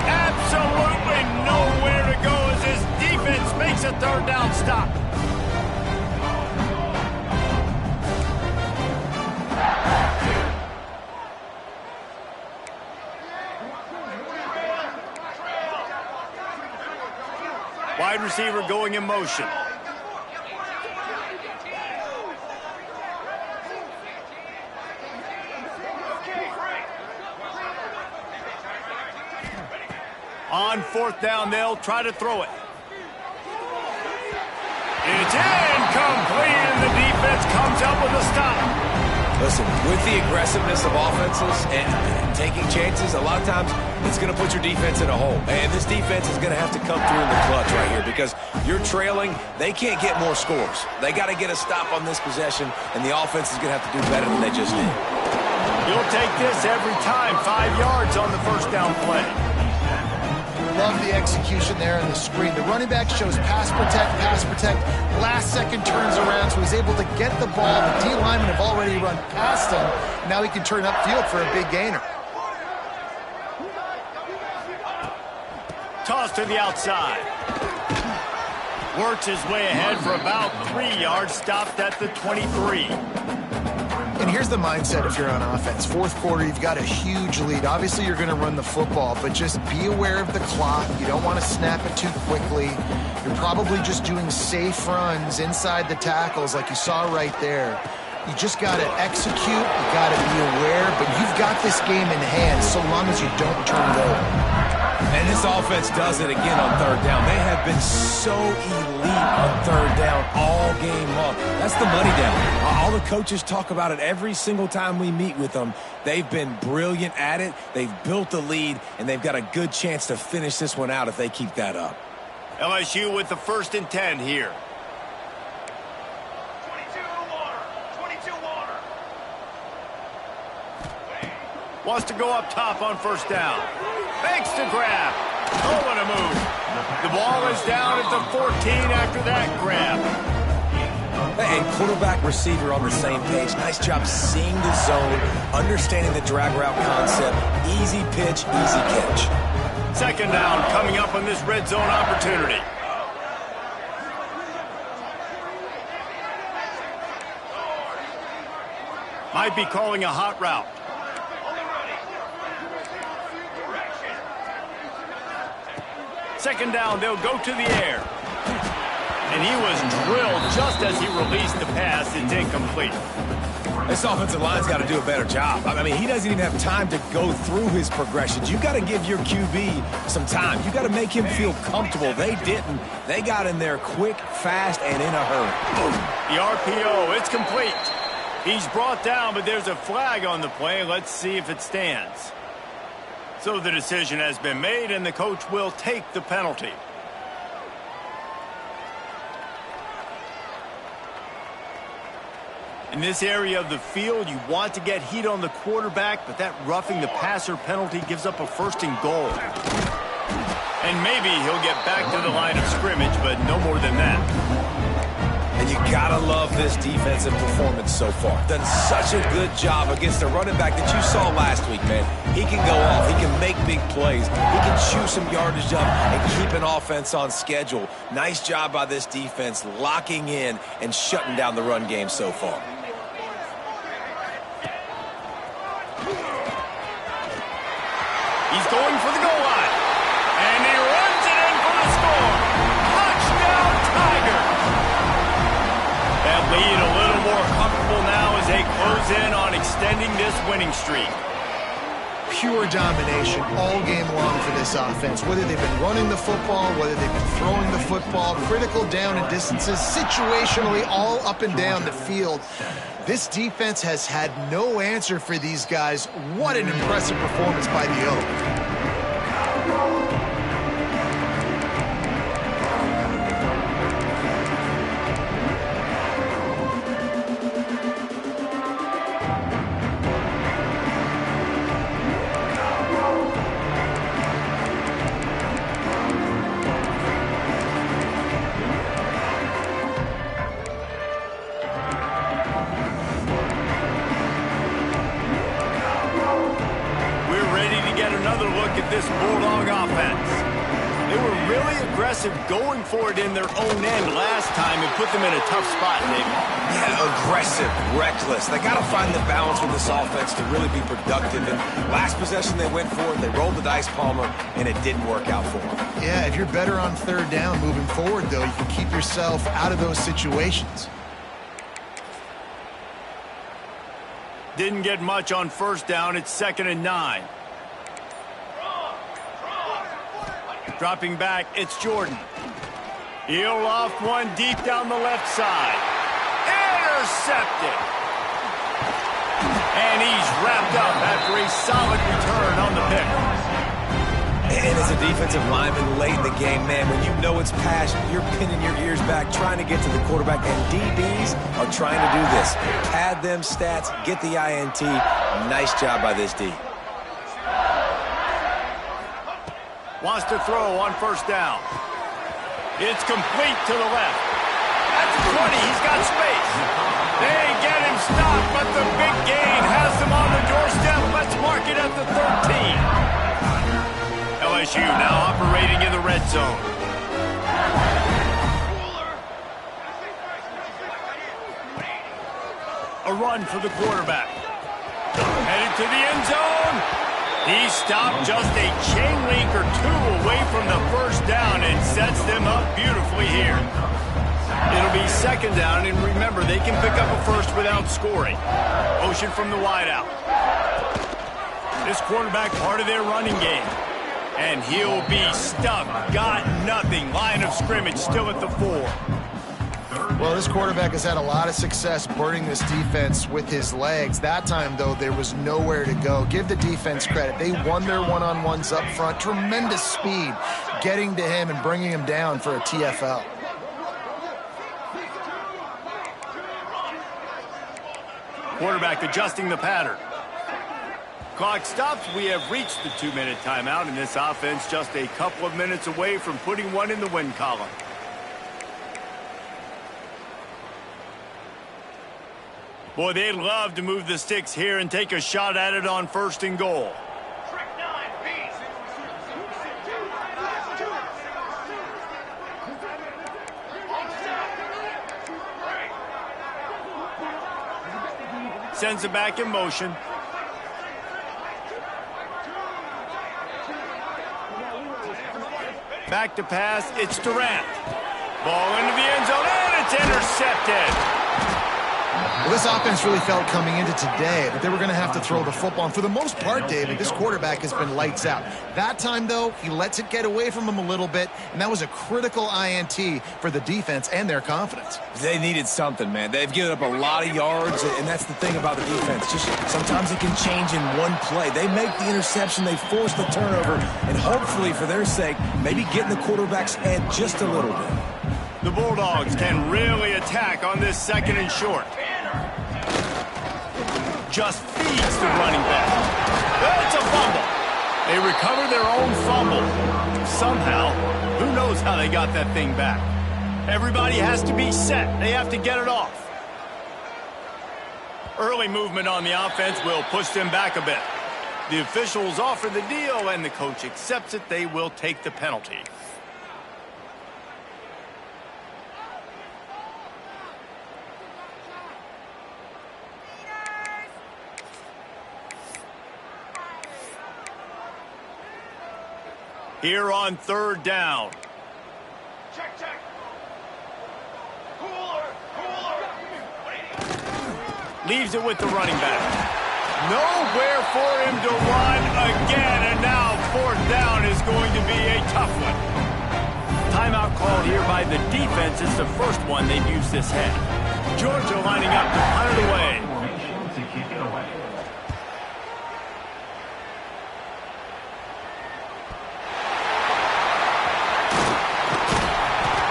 A: Absolutely nowhere to go as his defense makes a 3rd down stop. Wide receiver going in motion. On 4th down, they'll try to throw it. It's incomplete, and the defense comes up with a stop.
C: Listen, with the aggressiveness of offenses and taking chances, a lot of times it's going to put your defense in a hole. And this defense is going to have to come through in the clutch right here because you're trailing. They can't get more scores. They got to get a stop on this possession, and the offense is going to have to do better than they just did.
A: You'll take this every time. 5 yards on the first down play.
B: Love the execution there on the screen. The running back shows pass protect. Last second turns around, so he's able to get the ball. The D linemen have already run past him. Now he can turn upfield for a big gainer.
A: Toss to the outside. Works his way ahead for about 3 yards. Stopped at the 23.
B: And here's the mindset if you're on offense. Fourth quarter, you've got a huge lead. Obviously, you're going to run the football, but just be aware of the clock. You don't want to snap it too quickly. You're probably just doing safe runs inside the tackles like you saw right there. You just got to execute. You got to be aware, but you've got this game in hand so long as you don't turn it over.
C: And this offense does it again on third down. They have been so elite on third down all game long. That's the money down. All the coaches talk about it every single time we meet with them. They've been brilliant at it. They've built the lead, and they've got a good chance to finish this one out if they keep that up.
A: LSU with the 1st and 10 here.
E: 22 water.
A: Wants to go up top on first down. Fakes to grab. Oh, what a move. The ball is down at the 14 after that grab.
C: And quarterback receiver on the same page. Nice job seeing the zone, understanding the drag route concept. Easy pitch, easy catch.
A: 2nd down coming up on this red zone opportunity. Might be calling a hot route. 2nd down, they'll go to the air. And he was drilled just as he released the pass. It's incomplete.
C: This offensive line's got to do a better job. I mean, he doesn't even have time to go through his progressions. You got to give your QB some time. You got to make him feel comfortable. They didn't. They got in there quick, fast, and in a hurry.
A: The RPO, it's complete. He's brought down, but there's a flag on the play. Let's see if it stands. So the decision has been made, and the coach will take the penalty. In this area of the field, you want to get heat on the quarterback, but that roughing the passer penalty gives up a 1st and goal. And maybe he'll get back to the line of scrimmage, but no more than that.
C: And you gotta love this defensive performance so far. Done such a good job against a running back that you saw last week, man. He can go off. He can make big plays. He can chew some yardage up and keep an offense on schedule. Nice job by this defense locking in and shutting down the run game so far.
A: He's going for the goal line. And he runs it in for the score. Touchdown, Tigers. That lead a little more comfortable now as they close in on extending this winning streak.
B: Pure domination all game long for this offense. Whether they've been running the football, whether they've been throwing the football, critical down and distances, situationally all up and down the field. This defense has had no answer for these guys. What an impressive performance by the Oak.
A: This Bulldog offense. They were really aggressive going for it in their own end last time and put them in a tough spot, David.
C: Yeah, aggressive, reckless. They got to find the balance with this offense to really be productive. And last possession they went for it, they rolled the dice, Palmer, and it didn't work out for them.
B: Yeah, if you're better on 3rd down moving forward, though, you can keep yourself out of those situations.
A: Didn't get much on 1st down. It's 2nd and 9. Dropping back, it's Jordan. He'll off one deep down the left side. Intercepted. And he's wrapped up after a solid return on the pick.
C: And as a defensive lineman late in the game, man, when you know it's pass, you're pinning your ears back, trying to get to the quarterback, and DBs are trying to do this. Pad them stats, get the INT. Nice job by this D.
A: Wants to throw on first down. It's complete to the left. At the 20, he's got space. They get him stopped, but the big gain has them on the doorstep. Let's mark it at the 13. LSU now operating in the red zone. A run for the quarterback. Headed to the end zone. He stopped just a chain link or two away from the first down and sets them up beautifully here. It'll be second down, and remember, they can pick up a first without scoring. Motion from the wideout. This quarterback part of their running game. And he'll be stuck. Got nothing. Line of scrimmage still at the 4.
B: Well, this quarterback has had a lot of success burning this defense with his legs. That time, though, there was nowhere to go. Give the defense credit. They won their one-on-ones up front. Tremendous speed getting to him and bringing him down for a TFL.
A: Quarterback adjusting the pattern. Clock stops. We have reached the 2-minute timeout, and this offense just a couple of minutes away from putting one in the win column. Boy, they'd love to move the sticks here and take a shot at it on first and goal. Sends it back in motion. Back to pass. It's Durant. Ball into the end zone, and it's intercepted.
B: Well, this offense really felt coming into today that they were going to have to throw the football. And for the most part, David, this quarterback has been lights out. That time, though, he lets it get away from him a little bit, and that was a critical INT for the defense and their confidence.
C: They needed something, man. They've given up a lot of yards, and that's the thing about the defense. Just sometimes it can change in one play. They make the interception, they force the turnover, and hopefully, for their sake, maybe get in the quarterback's head just a little bit.
A: The Bulldogs can really attack on this second and short. Just feeds the running back. It's a fumble. They recover their own fumble. Somehow, who knows how they got that thing back. Everybody has to be set. They have to get it off. Early movement on the offense will push them back a bit. The officials offer the deal, and the coach accepts it. They will take the penalty. Here on third down.
E: Check, check. Cooler.
A: Leaves it with the running back. Nowhere for him to run again, and now fourth down is going to be a tough one. Timeout called here by the defense. It's the first one they've used this half. Georgia lining up to punt it away.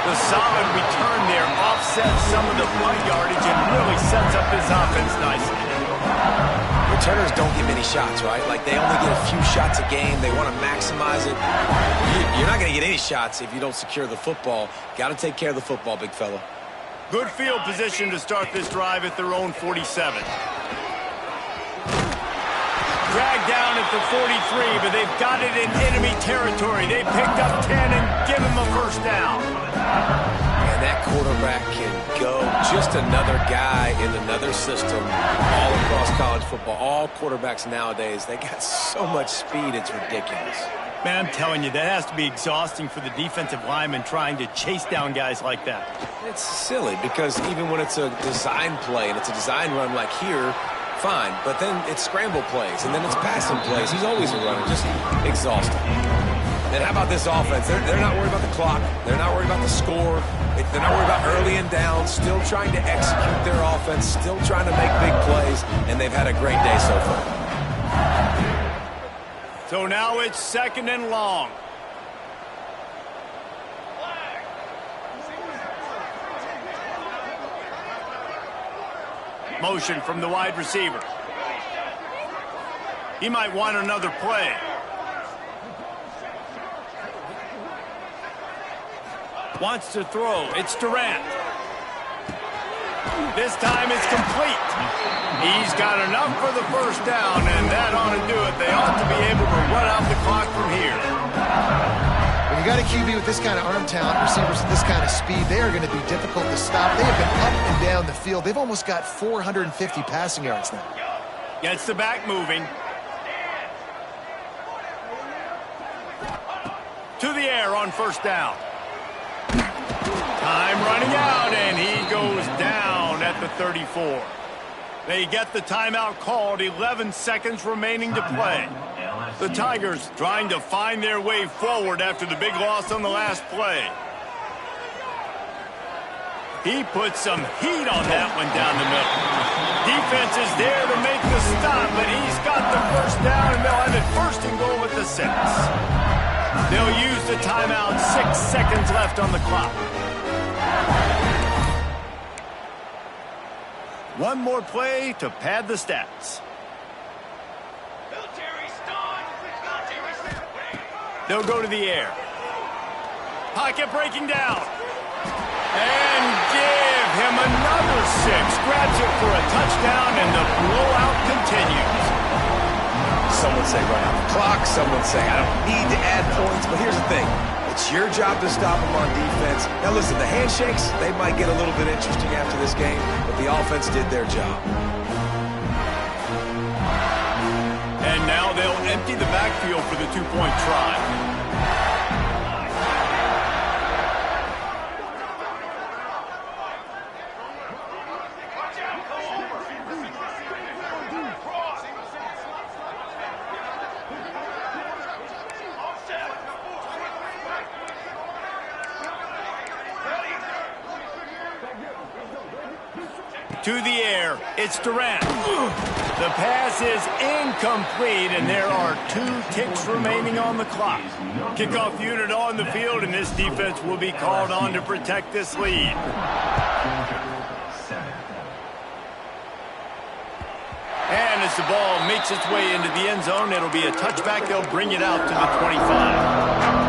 A: The solid return there offsets some of the punt yardage and really sets up this offense nicely.
C: Returners don't get many shots, right? Like, they only get a few shots a game. They want to maximize it. You're not going to get any shots if you don't secure the football. Got to take care of the football, big fella.
A: Good field position to start this drive at their own 47. Dragged down at the 43, but they've got it in enemy territory. They picked up 10 and give him a first down.
C: And that quarterback can go. Just another guy in another system all across college football. All quarterbacks nowadays, they got so much speed, it's ridiculous.
A: Man, I'm telling you, that has to be exhausting for the defensive lineman trying to chase down guys like that.
C: It's silly because even when it's a design play and it's a design run like here, fine, but then it's scramble plays, and then it's passing plays. He's always a runner, just exhausting. And how about this offense? They're not worried about the clock. They're not worried about the score. They're not worried about early and down. Still trying to execute their offense. Still trying to make big plays. And they've had a great day so far.
A: So now it's 2nd and long. Motion from the wide receiver. He might want another play. Wants to throw. It's Durant. This time it's complete. He's got enough for the first down, and that ought to do it. They ought to be able to run out the clock from here.
B: When you got a QB with this kind of arm talent, receivers with this kind of speed, they are going to be difficult to stop. They have been up and down the field. They've almost got 450 passing yards now.
A: Gets the back moving. To the air on first down. Time running out, and he goes down at the 34. They get the timeout called, 11 seconds remaining to play. The Tigers trying to find their way forward after the big loss on the last play. He put some heat on that one down the middle. Defense is there to make the stop, but he's got the first down, and they'll have it 1st and goal at the 6. They'll use the timeout, 6 seconds left on the clock. One more play to pad the stats. They'll go to the air. Pocket breaking down. And give him another 6. Grabs it for a touchdown, and the blowout continues.
C: Some would say run out the clock. Some would say I don't need to add points. But here's the thing. It's your job to stop them on defense. Now listen, the handshakes, they might get a little bit interesting after this game, but the offense did their job.
A: And now they'll empty the backfield for the 2-point try. To the air, it's Durant. The pass is incomplete, and there are 2 ticks remaining on the clock. Kickoff unit on the field, and this defense will be called on to protect this lead. And as the ball makes its way into the end zone, it'll be a touchback. They'll bring it out to the 25.